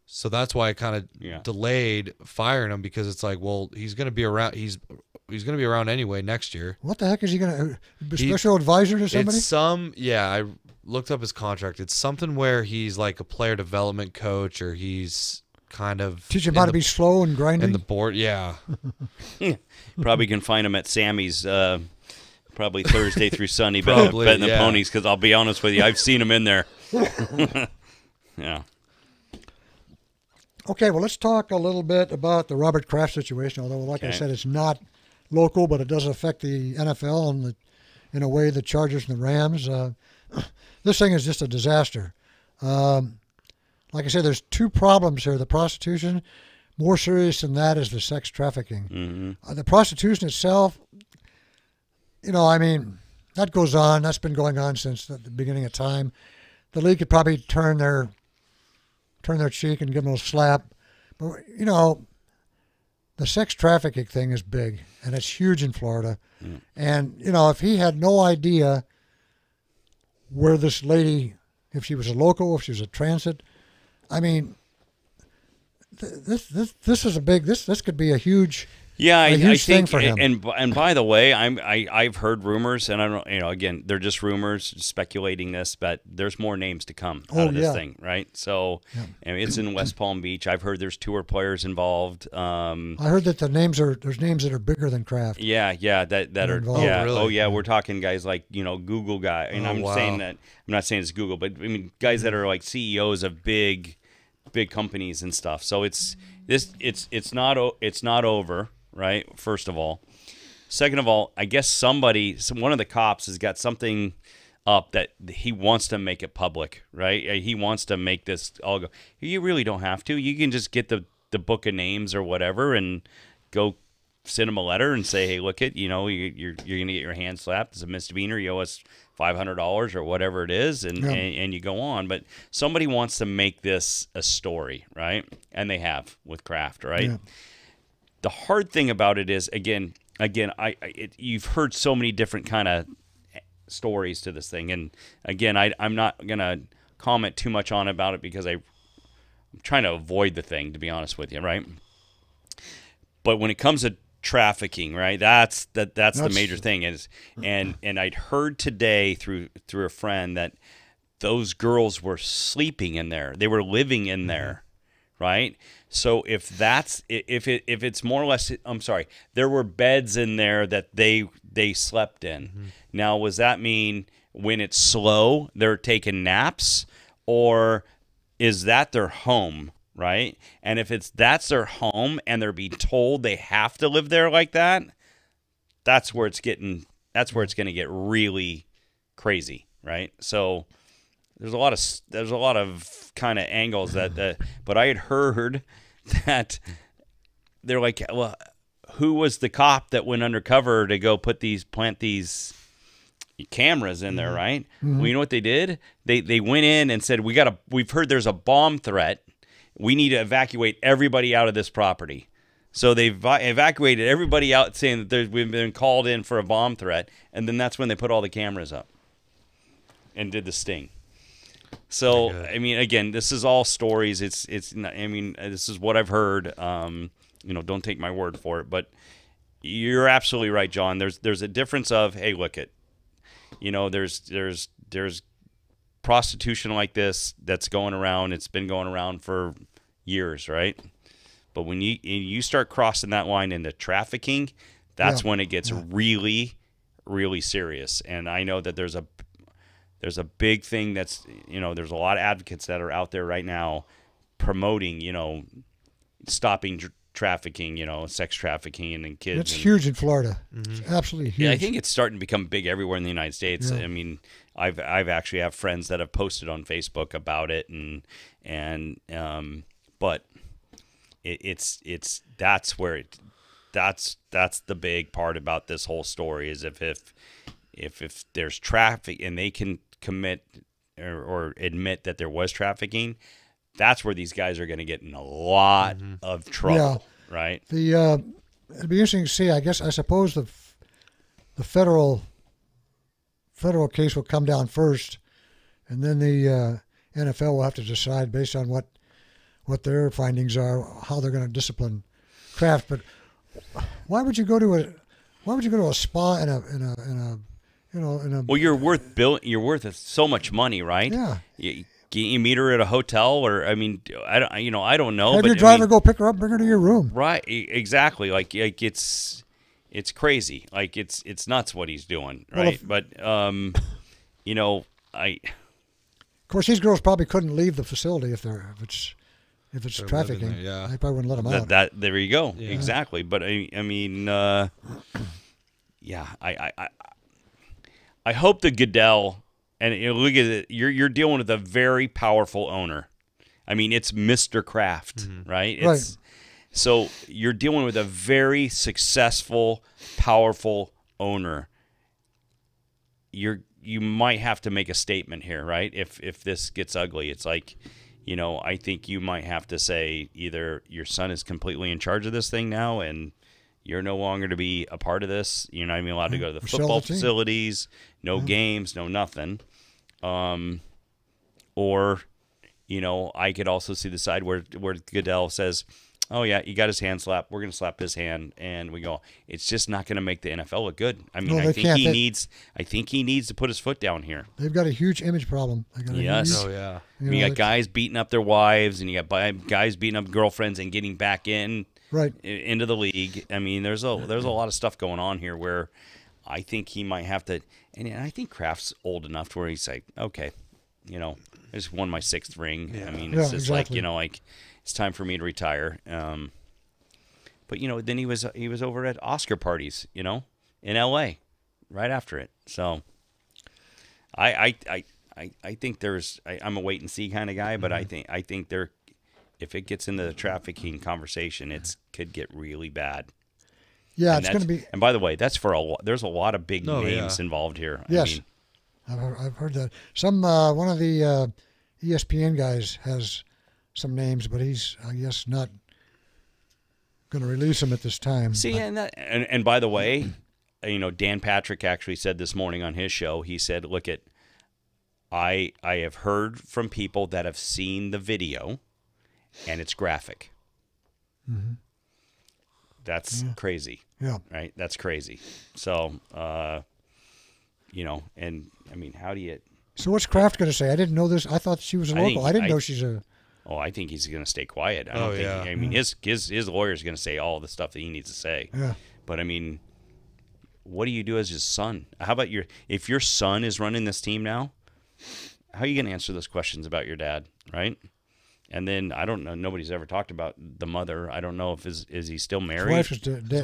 So that's why I kind of delayed firing him, because it's like, well, he's going to be around. He's going to be around anyway next year. What the heck is he going to special advisor to somebody? It's I looked up his contract. It's something where he's like a player development coach, or he's kind of teach him how to be slow and grinding. In the board, Probably can find him at Sammy's. Probably Thursday through Sunday, betting the ponies. Because I'll be honest with you, I've seen him in there. Yeah. Okay, well, let's talk a little bit about the Robert Kraft situation. Although, like I said, it's not local, but it does affect the NFL and in a way the Chargers and the Rams. This thing is just a disaster. Like I said, there's 2 problems here. The prostitution, more serious than that is the sex trafficking. Mm-hmm. The prostitution itself, that goes on. That's been going on since the beginning of time. The league could probably turn their cheek and give them a slap. But, the sex trafficking thing is big, and it's huge in Florida. Mm. And, if he had no idea where this lady, if she was a local, if she was a transit, this is a big, this could be a huge... Yeah, I thing think, for him. And by the way, I've heard rumors, and I don't, again, they're just rumors, speculating this, but there's more names to come out of this thing, right? So, it's in West Palm Beach. I've heard there's tour players involved. I heard that there's names that are bigger than Kraft. Yeah, that are involved. Really? Oh yeah, we're talking guys like Google guy, and saying that, I'm not saying it's Google, but guys that are like CEOs of big companies and stuff. So it's not over. Right, first of all. Second of all, I guess one of the cops has got something up that he wants to make it public, right? He wants to make this all go. You really don't have to. You can just get the book of names or whatever and go send them a letter and say, hey, look at, you're going to get your hand slapped. It's a misdemeanor. You owe us $500 or whatever it is, and you go on. But somebody wants to make this a story, right? And they have with Kraft, right? Yeah. The hard thing about it is, again, you've heard so many different kind of stories to this thing, and again, I'm not gonna comment too much on about it because I'm trying to avoid the thing, to be honest with you, right? But when it comes to trafficking, right, that's the major thing is, and I'd heard today through a friend that those girls were sleeping in there, they were living in there, right? So if it's more or less, I'm sorry, there were beds in there that they slept in. Mm-hmm. Now, does that mean when it's slow, they're taking naps, or is that their home, right? And if that's their home and they're being told they have to live there like that, that's where it's going to get really crazy, right? So there's a lot of kind of angles that but I had heard that they're like, well, who was the cop that went undercover to go plant these cameras in there, right? Mm-hmm. Well, you know what they did? They went in and said, we've heard there's a bomb threat. We need to evacuate everybody out of this property. So they evacuated everybody out, saying that we've been called in for a bomb threat, and then that's when they put all the cameras up and did the sting. So, I mean, again, this is all stories. It's not, I mean, this is what I've heard. Don't take my word for it, but you're absolutely right, John. There's a difference of, hey, look at, there's prostitution like this that's going around. It's been going around for years, right? But when you start crossing that line into trafficking, that's when it gets really, really serious. And I know that there's a big thing that's, there's a lot of advocates that are out there right now promoting, stopping trafficking, sex trafficking and kids. It's huge in Florida. Mm-hmm. It's absolutely huge. Yeah, I think it's starting to become big everywhere in the United States. Yeah. I mean, I've actually have friends that have posted on Facebook about it, but that's the big part about this whole story is if there's traffic and they can commit or admit that there was trafficking, that's where these guys are going to get in a lot of trouble, right? It'd be interesting to see. I suppose the federal case will come down first, and then the NFL will have to decide based on what their findings are, how they're going to discipline Kraft. But why would you go to a spa in a well, you're worth so much money, right? Yeah. You meet her at a hotel, or I don't know. Have your driver go pick her up, bring her to your room. Right, exactly. Like it's crazy. Like it's nuts what he's doing, right? Of course, these girls probably couldn't leave the facility if it's trafficking. There, yeah. They probably wouldn't let them out. There you go. Yeah. Exactly. But I hope the Goodell, and look at it, you're dealing with a very powerful owner. I mean, it's Mr. Kraft, right? Right. So you're dealing with a very successful, powerful owner. You might have to make a statement here, right? If this gets ugly, it's like, I think you might have to say either your son is completely in charge of this thing now, and you're no longer to be a part of this. You're not even allowed to go to the football facilities, no games, no nothing. Or, I could also see the side where Goodell says, oh, yeah, he got his hand slapped. We're going to slap his hand. And we go, it's just not going to make the NFL look good. I mean, I think he needs to put his foot down here. They've got a huge image problem. Yes. Oh, yeah. You got guys beating up their wives, and you got guys beating up girlfriends and getting back into the league. I mean, there's a lot of stuff going on here where I think he might have to, and I think Kraft's old enough to where he's like, okay, I just won my 6th ring. Yeah. I mean, it's just exactly. like it's time for me to retire. But then he was over at Oscar parties, in L.A. right after it. So I think I'm a wait and see kind of guy, but I think if it gets into the trafficking conversation, it could get really bad. Yeah, it's going to be. And by the way, that's for there's a lot of big names involved here. Yes, I've heard that. Some one of the ESPN guys has some names, but he's, I guess, not going to release them at this time. See, and by the way, Dan Patrick actually said this morning on his show. He said, "Look at, I have heard from people that have seen the video, and it's graphic." Mm-hmm. That's crazy. Yeah. Right? That's crazy. So, and I mean, how do you... So what's Kraft going to say? I didn't know this. I thought she was a local. I didn't know she's a... Oh, I think he's going to stay quiet. I don't think... I mean, his lawyer's going to say all the stuff that he needs to say. Yeah. But, I mean, what do you do as his son? How about if your son is running this team now, how are you going to answer those questions about your dad, right? And then, I don't know, nobody's ever talked about the mother. I don't know if is he still married? His wife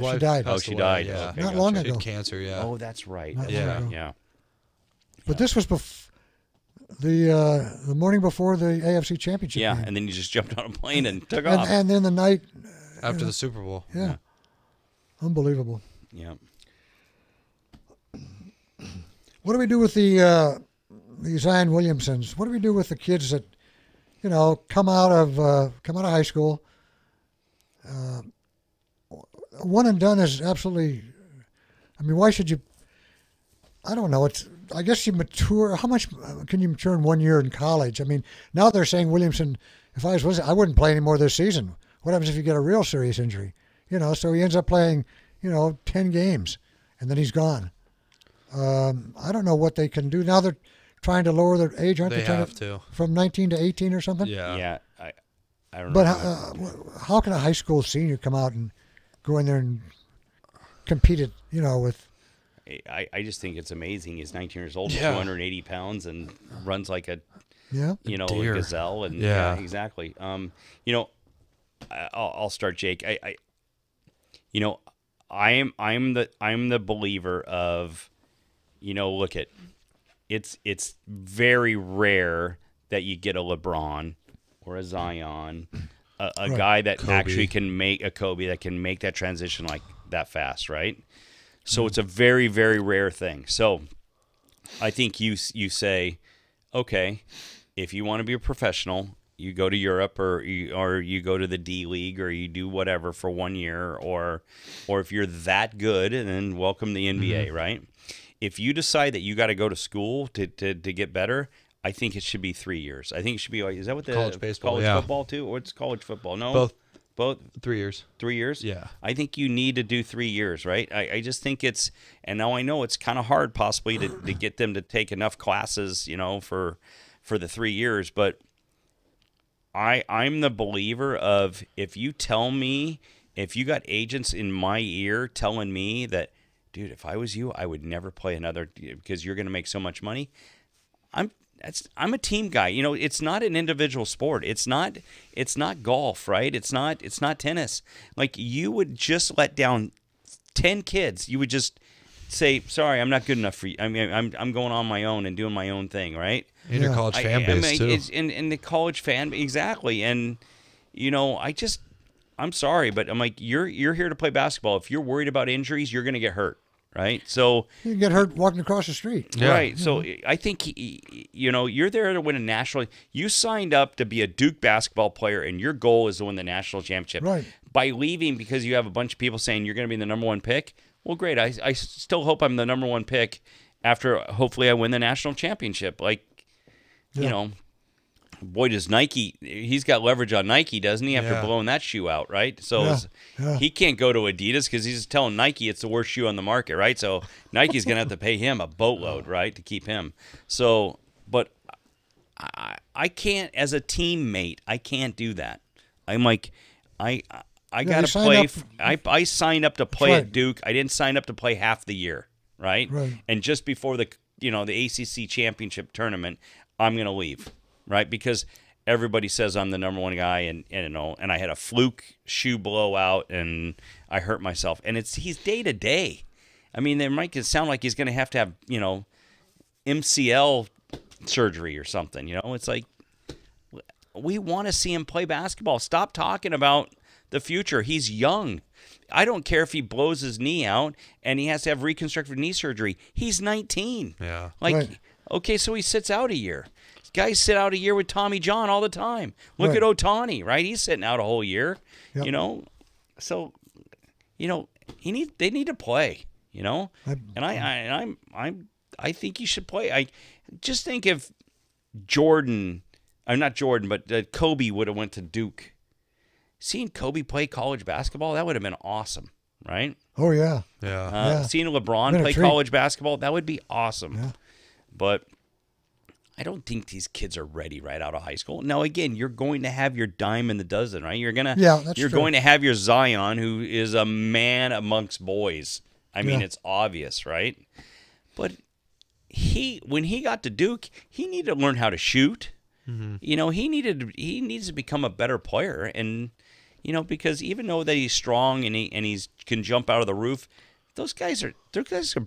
was she died. Oh, she died. Yeah. Okay, Not long ago. She had cancer, yeah. Oh, that's right. Yeah. But this was the morning before the AFC Championship game. And then you just jumped on a plane and took off. And then the night... After the Super Bowl. Yeah. Unbelievable. Yeah. What do we do with the Zion Williamsons? What do we do with the kids that, come out of high school? One and done is absolutely. I mean, why should you? I don't know. I guess you mature. How much can you mature in 1 year in college? I mean, now they're saying Williamson. If I was Williamson, I wouldn't play anymore this season. What happens if you get a real serious injury? So he ends up playing, 10 games, and then he's gone. I don't know what they can do now. They're trying to lower their age, aren't they? They have to. From 19 to 18 or something. Yeah. Yeah. I don't know. But how can a high school senior come out and go in there and compete it? With. I just think it's amazing. He's 19 years old, 280 pounds, and runs like a a gazelle. And exactly. I'll start, Jake. I'm the believer of, look at, it's very rare that you get a LeBron or a Zion, a guy that Kobe. actually can make a Kobe that can make that transition like that fast, right? So it's a very, very rare thing. So I think you say, okay, if you want to be a professional, you go to Europe or you go to the D League or you do whatever for 1 year, or if you're that good, and then welcome to the NBA, right? If you decide that you got to go to school to get better, I think it should be 3 years. I think it should be is that what the college baseball, college football too, or it's college football? No, both 3 years. 3 years? Yeah. I think you need to do 3 years, right? I just think it's, and now I know it's kind of hard possibly to get them to take enough classes, for the 3 years, but I'm the believer of, if you got agents in my ear telling me that, dude, if I was you, I would never play another because you're going to make so much money. I'm a team guy. It's not an individual sport. It's not golf, right? It's not tennis. Like, you would just let down 10 kids. You would just say, sorry, I'm not good enough for you. I mean, I'm going on my own and doing my own thing, right? In your college fan base, too. It's in the college fan, exactly. And, I'm sorry, but I'm like, you're here to play basketball. If you're worried about injuries, you're going to get hurt, right? So you can get hurt walking across the street. Yeah. Right. So I think, you're there to win a national. You signed up to be a Duke basketball player, and your goal is to win the national championship. Right. By leaving because you have a bunch of people saying you're going to be the number one pick, well, great. I still hope I'm the number one pick after hopefully I win the national championship. Like, boy, does Nike, he's got leverage on Nike, doesn't he, after blowing that shoe out, right? So he can't go to Adidas because he's telling Nike it's the worst shoe on the market, right? So Nike's going to have to pay him a boatload, right, to keep him. So, but I can't, as a teammate, I can't do that. I'm like, I got to play. I signed up to play at Duke. I didn't sign up to play half the year, right? And just before the ACC championship tournament, I'm going to leave, right? Because everybody says I'm the number one guy, and I had a fluke shoe blowout, and I hurt myself. And he's day to day. I mean, there might sound like he's going to have MCL surgery or something. It's like, we want to see him play basketball. Stop talking about the future. He's young. I don't care if he blows his knee out and he has to have reconstructive knee surgery. He's 19. Yeah. Right. Okay, so he sits out a year. Guys sit out a year with Tommy John all the time. Look at Ohtani, right? He's sitting out a whole year. Yep. So they need to play. I think he should play. I just think if Kobe would have went to Duke. Seeing Kobe play college basketball, that would have been awesome, right? Oh yeah. Yeah. Seeing LeBron play college basketball, that would be awesome. Yeah. But I don't think these kids are ready right out of high school. Now, again, you're going to have your dime in the dozen, right? You're going to have your Zion, who is a man amongst boys. I mean, it's obvious, right? But when he got to Duke, he needed to learn how to shoot. Mm-hmm. He needs to become a better player, and because even though that he's strong and he can jump out of the roof, those guys are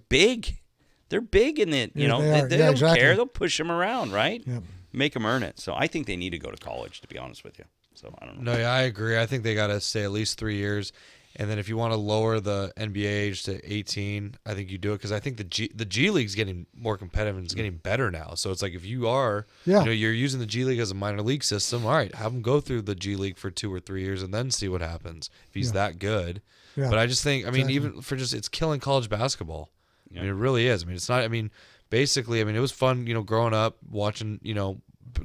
big. They're big in the they don't care. They'll push him around, right? Yep. Make him earn it. So I think they need to go to college, to be honest with you. So I don't know. No, yeah, I agree. I think they got to stay at least 3 years. And then if you want to lower the NBA age to 18, I think you do it, because I think the G League's getting more competitive and it's getting better now. So it's like if you are, you're using the G League as a minor league system, all right, have him go through the G League for 2 or 3 years and then see what happens if he's that good. Yeah. But I just think, even for it's killing college basketball. Yeah. I mean, it really is. I mean, it's not. I mean, basically, it was fun, growing up watching,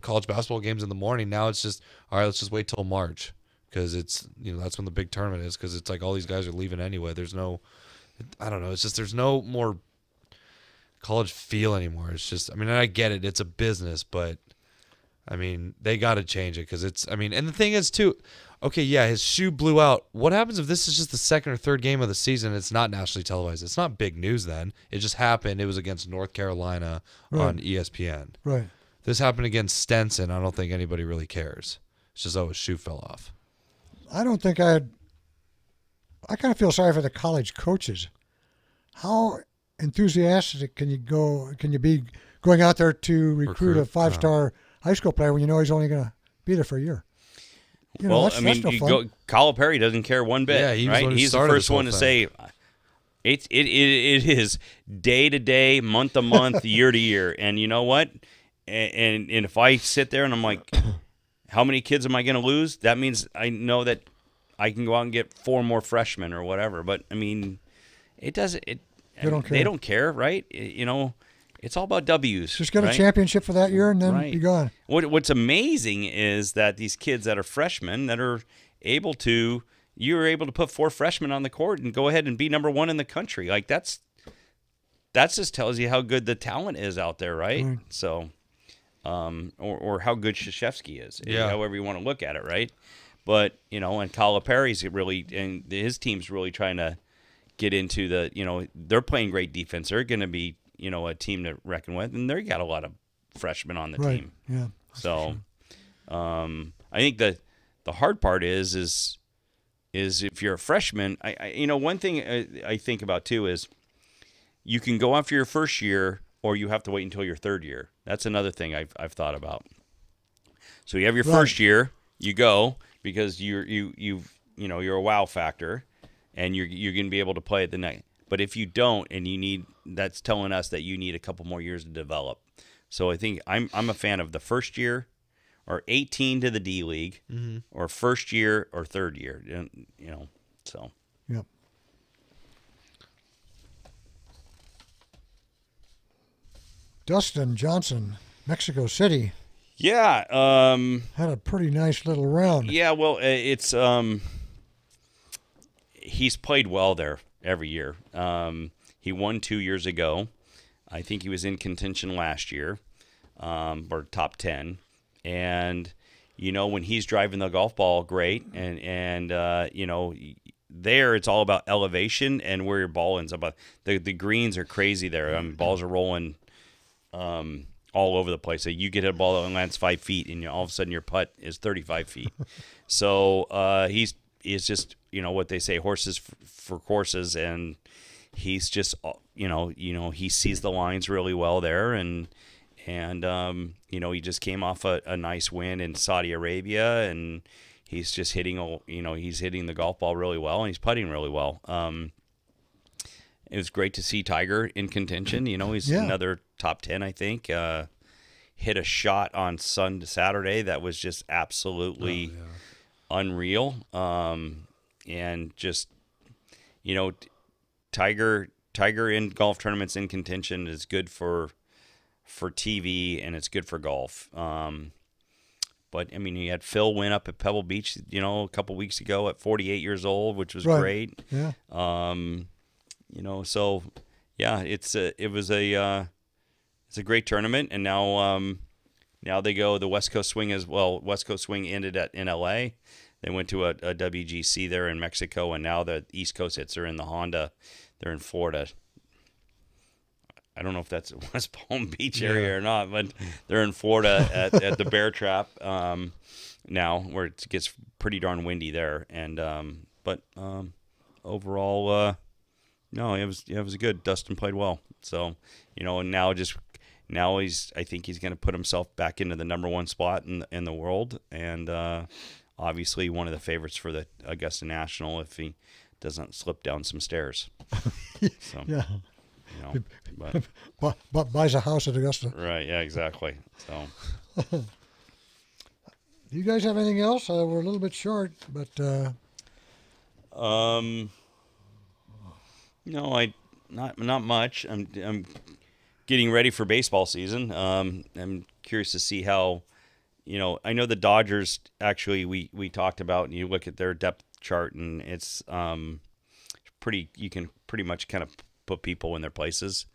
college basketball games in the morning. Now it's just, all right, let's just wait till March. Because it's, that's when the big tournament is, because it's like all these guys are leaving anyway. There's no, I don't know, it's just there's no more college feel anymore. It's just, and I get it, it's a business, but, they got to change it, because it's, and the thing is, too, okay, yeah, his shoe blew out. What happens if this is just the second or third game of the season and it's not nationally televised? It's not big news then. It just happened. It was against North Carolina on ESPN. Right. This happened against Stenson. I don't think anybody really cares. It's just, his shoe fell off. I don't think I kind of feel sorry for the college coaches. How enthusiastic can you be going out there to recruit a 5-star high school player when he's only going to be there for a year? That's no fun. Calipari doesn't care one bit. Yeah, he's the first one to say it is day to day, month to month, year to year. And you know what? And if I sit there and I'm like, how many kids am I going to lose? That means I know that I can go out and get 4 more freshmen or whatever. But it doesn't. They don't care, right? It's all about W's. Just get a championship for that year and then be gone. What's amazing is that these kids that are freshmen that are you're able to put 4 freshmen on the court and go ahead and be number 1 in the country. Like that just tells you how good the talent is out there, right? Mm. So. Or how good Krzyzewski is, however you want to look at it, right? But, and Calipari's and his team's really trying to get into they're playing great defense. They're going to be, a team to reckon with, and they got a lot of freshmen on the team. Yeah. So, I think the hard part is if you're a freshman, one thing I think about too is you can go after your first year, or you have to wait until your third year. That's another thing I've thought about. So you have your first year, you go because you're a wow factor, and you're going to be able to play at the next. But if you don't, and that's telling us that you need a couple more years to develop. So I think I'm a fan of the first year, or 18 to the D League, or first year or third year. So. Yep. Dustin Johnson, Mexico City. Yeah. Had a pretty nice little round. Yeah, well, it's he's played well there every year. He won 2 years ago. I think he was in contention last year, or top 10. And, when he's driving the golf ball, great. And there it's all about elevation and where your ball ends up. The greens are crazy there. Balls are rolling all over the place. So you get a ball that lands 5 feet, and all of a sudden your putt is 35 feet. So he's just what they say, horses for courses, and he's just he sees the lines really well there, and he just came off a nice win in Saudi Arabia, and he's just hitting he's hitting the golf ball really well, and he's putting really well. It was great to see Tiger in contention. He's another top 10, I think. Hit a shot on Saturday that was just absolutely unreal. And just, Tiger in golf tournaments in contention is good for TV, and it's good for golf. But I mean, you had Phil win up at Pebble Beach, a couple weeks ago at 48 years old, which was great. Yeah. So yeah, it's a great tournament, and now they go the West Coast Swing as well. West Coast Swing ended in LA. They went to a WGC there in Mexico, and now the East Coast hits are in the Honda. They're in Florida. I don't know if that's West Palm Beach area or not, but they're in Florida at the Bear Trap now, where it gets pretty darn windy there. And but overall, no, it was good. Dustin played well, so and now I think he's going to put himself back into the number one spot in the world, and obviously one of the favorites for the Augusta National if he doesn't slip down some stairs. So, yeah. But buys a house at Augusta. Right, yeah, exactly. So do you guys have anything else? We're a little bit short, but no, not much. I'm getting ready for baseball season. I'm curious to see how, I know the Dodgers actually we talked about, and you look at their depth chart, and it's you can pretty much kind of put people in their places.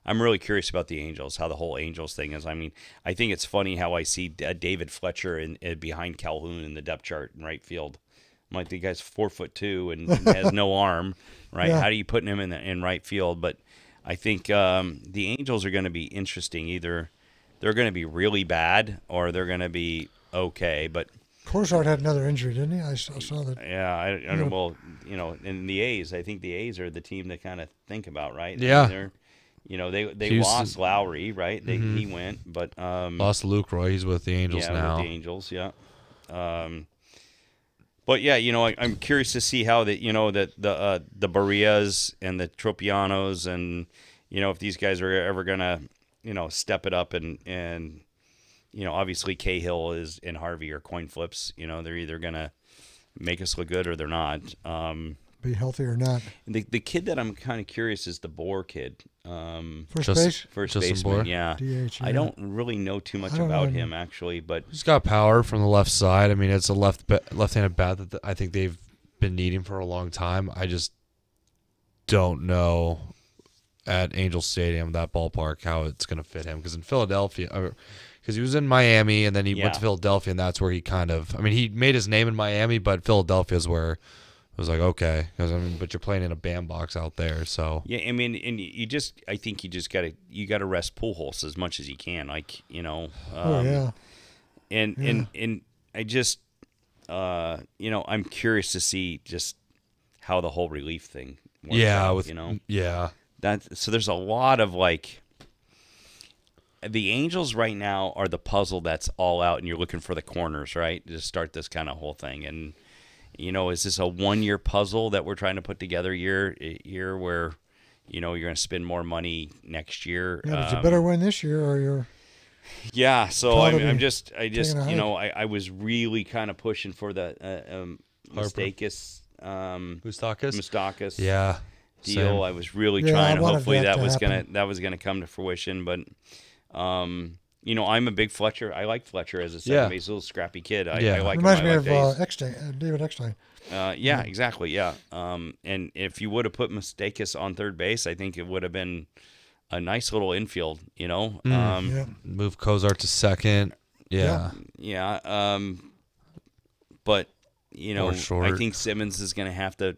I'm really curious about the Angels, how the whole Angels thing is. I mean, I think it's funny how I see David Fletcher in behind Calhoun in the depth chart in right field. I'm like, the guy's 4'2" and has no arm, right? Yeah. How are you putting him in right field? But I think the Angels are going to be interesting. Either they're going to be really bad or they're going to be okay. But Cozart had another injury, didn't he? I saw that. yeah, I don't know. Well, in the A's, I think the A's are the team to kind of think about, right? Yeah. They lost Lowry, right? He went, but lost Lucroy. He's with the Angels now. With the Angels, yeah. But yeah, I'm curious to see how the Barrias and the Tropianos, and if these guys are ever gonna step it up, and obviously Cahill and Harvey are coin flips. They're either gonna make us look good or they're not. Be healthy or not. The kid that I'm kind of curious is the Bohr kid. First baseman, Bohr? yeah. DH, yeah. I don't really know too much about him actually, but he's got power from the left side. I mean, it's a left-handed bat that I think they've been needing for a long time. I just don't know at Angel Stadium, that ballpark, how it's going to fit him. Because in Philadelphia, because he was in Miami and then he went to Philadelphia, and that's where he he made his name in Miami, but Philadelphia is where I was like, okay, but you're playing in a bandbox out there, so yeah. I mean, and I think you just gotta rest Pujols as much as you can, like And I just I'm curious to see just how the whole relief thing works out, so there's a lot of the Angels right now are the puzzle that's all out, and you're looking for the corners, right, to start this kind of whole thing. And is this a 1-year puzzle that we're trying to put together year where, you're going to spend more money next year? Yeah, but you better win this year or you're. Yeah, so I was really kind of pushing for the Moustakas. Moustakas. Yeah. Deal. Same. I was really trying to. Hopefully that was gonna come to fruition, but. I'm a big Fletcher. I like Fletcher as a second base, little scrappy kid. I like him. Reminds me of David Eckstein. Yeah, exactly. Yeah. And if you would have put Moustakas on third base, I think it would have been a nice little infield. Move Cozart to second. Yeah. But I think Simmons is going to have to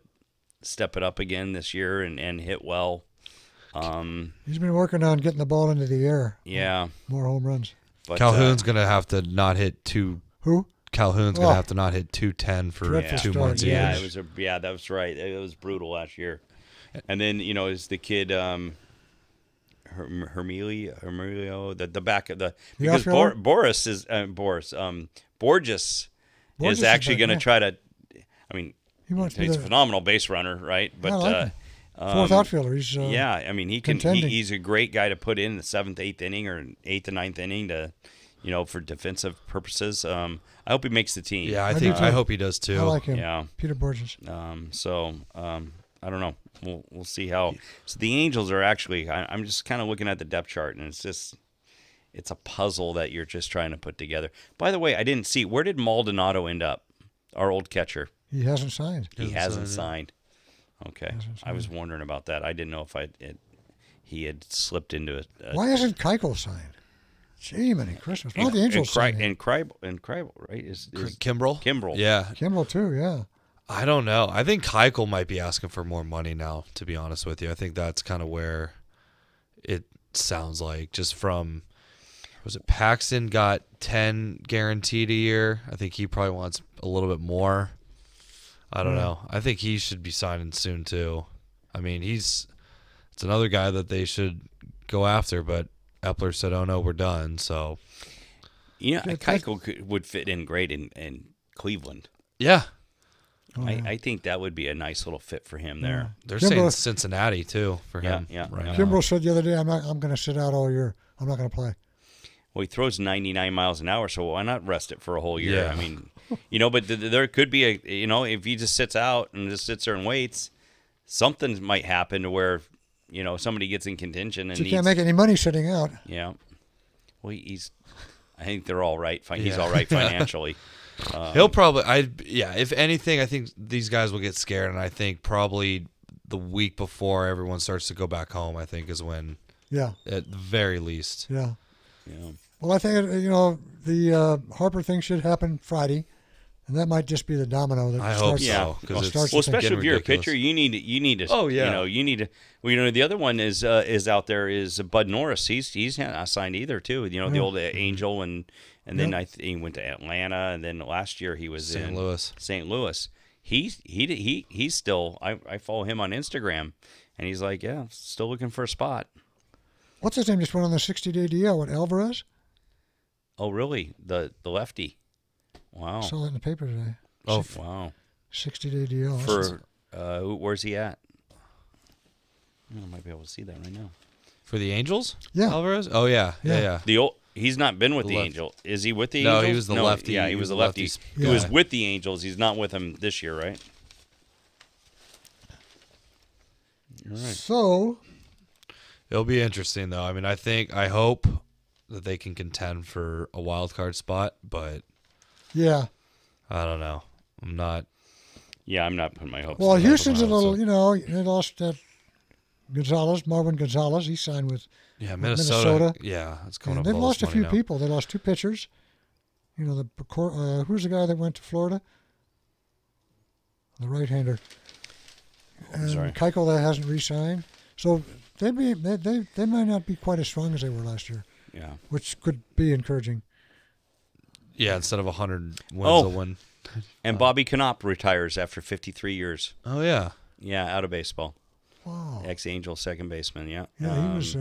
step it up again this year and hit well. He's been working on getting the ball into the air. Yeah. More home runs. But Calhoun's going to have to not hit two. Who? Calhoun's going to have to not hit 210 for 2 months. Yeah, that was right. It was brutal last year. And then, is the kid Hermelio, the back of the, because Borges is actually going to try to. I mean, he's a phenomenal base runner, right? But I like fourth outfielder. He's I mean, he can. He's a great guy to put in the 7th, 8th inning or 8th and 9th inning to, for defensive purposes. I hope he makes the team. Yeah, I hope he does too. I like him. Yeah, Peter Borges. I don't know. We'll see how. So the Angels are actually. I'm just kind of looking at the depth chart, and it's a puzzle that you're just trying to put together. By the way, I didn't see, where did Maldonado end up? Our old catcher. He hasn't signed. He hasn't signed. Okay, I was wondering about that. I didn't know if he had slipped into it. Why hasn't Keuchel signed? Gee, many Christmas. Why the Angels signed? And Kribel, right? Is Kimbrel? Kimbrel. Yeah. Kimbrel too. Yeah. I don't know. I think Keuchel might be asking for more money now, to be honest with you. I think that's kind of where it sounds like, just from, was it Paxton got 10 guaranteed a year? I think he probably wants a little bit more. I don't know. I think he should be signing soon too. I mean, it's another guy that they should go after, but Epler said, "Oh no, we're done." So, Keuchel would fit in great in Cleveland. Yeah. I think that would be a nice little fit for him there. They're saying Cincinnati too for him. Yeah. Kimbrel said the other day, "I'm going to sit out all year. I'm not going to play." Well, he throws 99 miles an hour, so why not rest it for a whole year? Yeah. I mean, but there could be if he just sits out and just sits there and waits, something might happen to where, somebody gets in contention and you can't make any money sitting out. Yeah. Well, I think they're all right. He's all right financially. He'll probably, if anything, I think these guys will get scared, and I think probably the week before everyone starts to go back home, I think is when, at the very least. Yeah. Well, I think, the Harper thing should happen Friday, and that might just be the domino that hope starts. so. Well, especially if you're a pitcher, you need to. Oh yeah. You need to. Well, the other one is out there is Bud Norris. He's not signed either too. The old Angel and then he went to Atlanta, and then last year he was in St. Louis. He's still. I follow him on Instagram, and he's like, still looking for a spot. What's his name? Just went on the 60-day DL. What, Alvarez? Oh, really? The lefty. Wow. I saw that in the paper today. Oh, wow. 60-day DL. For where's he at? I might be able to see that right now. For the Angels? Yeah. Alvarez? Oh, yeah. He's not been with the Angel. Is he with the Angels? No, he was the lefty. Yeah, he was the lefty. He was with the Angels. He's not with them this year, right? All right. So it'll be interesting, though. I mean, I hope that they can contend for a wild card spot, but I don't know. I'm not. Yeah, I'm not putting my hopes. Well, Houston's a little. They lost that Marwin Gonzalez. He signed with Minnesota. Yeah, it's going up. They've lost a few now. people. They lost 2 pitchers. Who's the guy that went to Florida? The right-hander. And Keuchel that hasn't re-signed. So they might not be quite as strong as they were last year. Yeah, which could be encouraging. Yeah, instead of 100 wins, a win. And Bobby Knopp retires after 53 years. Oh yeah. Yeah, out of baseball. Wow. Ex-Angel second baseman. Yeah. Yeah, he was.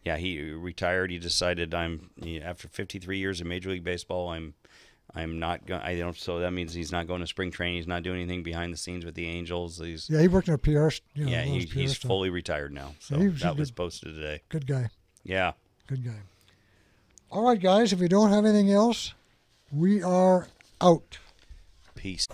Yeah, he retired. He decided after 53 years of Major League Baseball, I'm not going. So that means he's not going to spring training. He's not doing anything behind the scenes with the Angels. He worked in a PR. He's fully retired now. So that was posted today. Good guy. Yeah. Good guy. All right, guys. If we don't have anything else, we are out. Peace.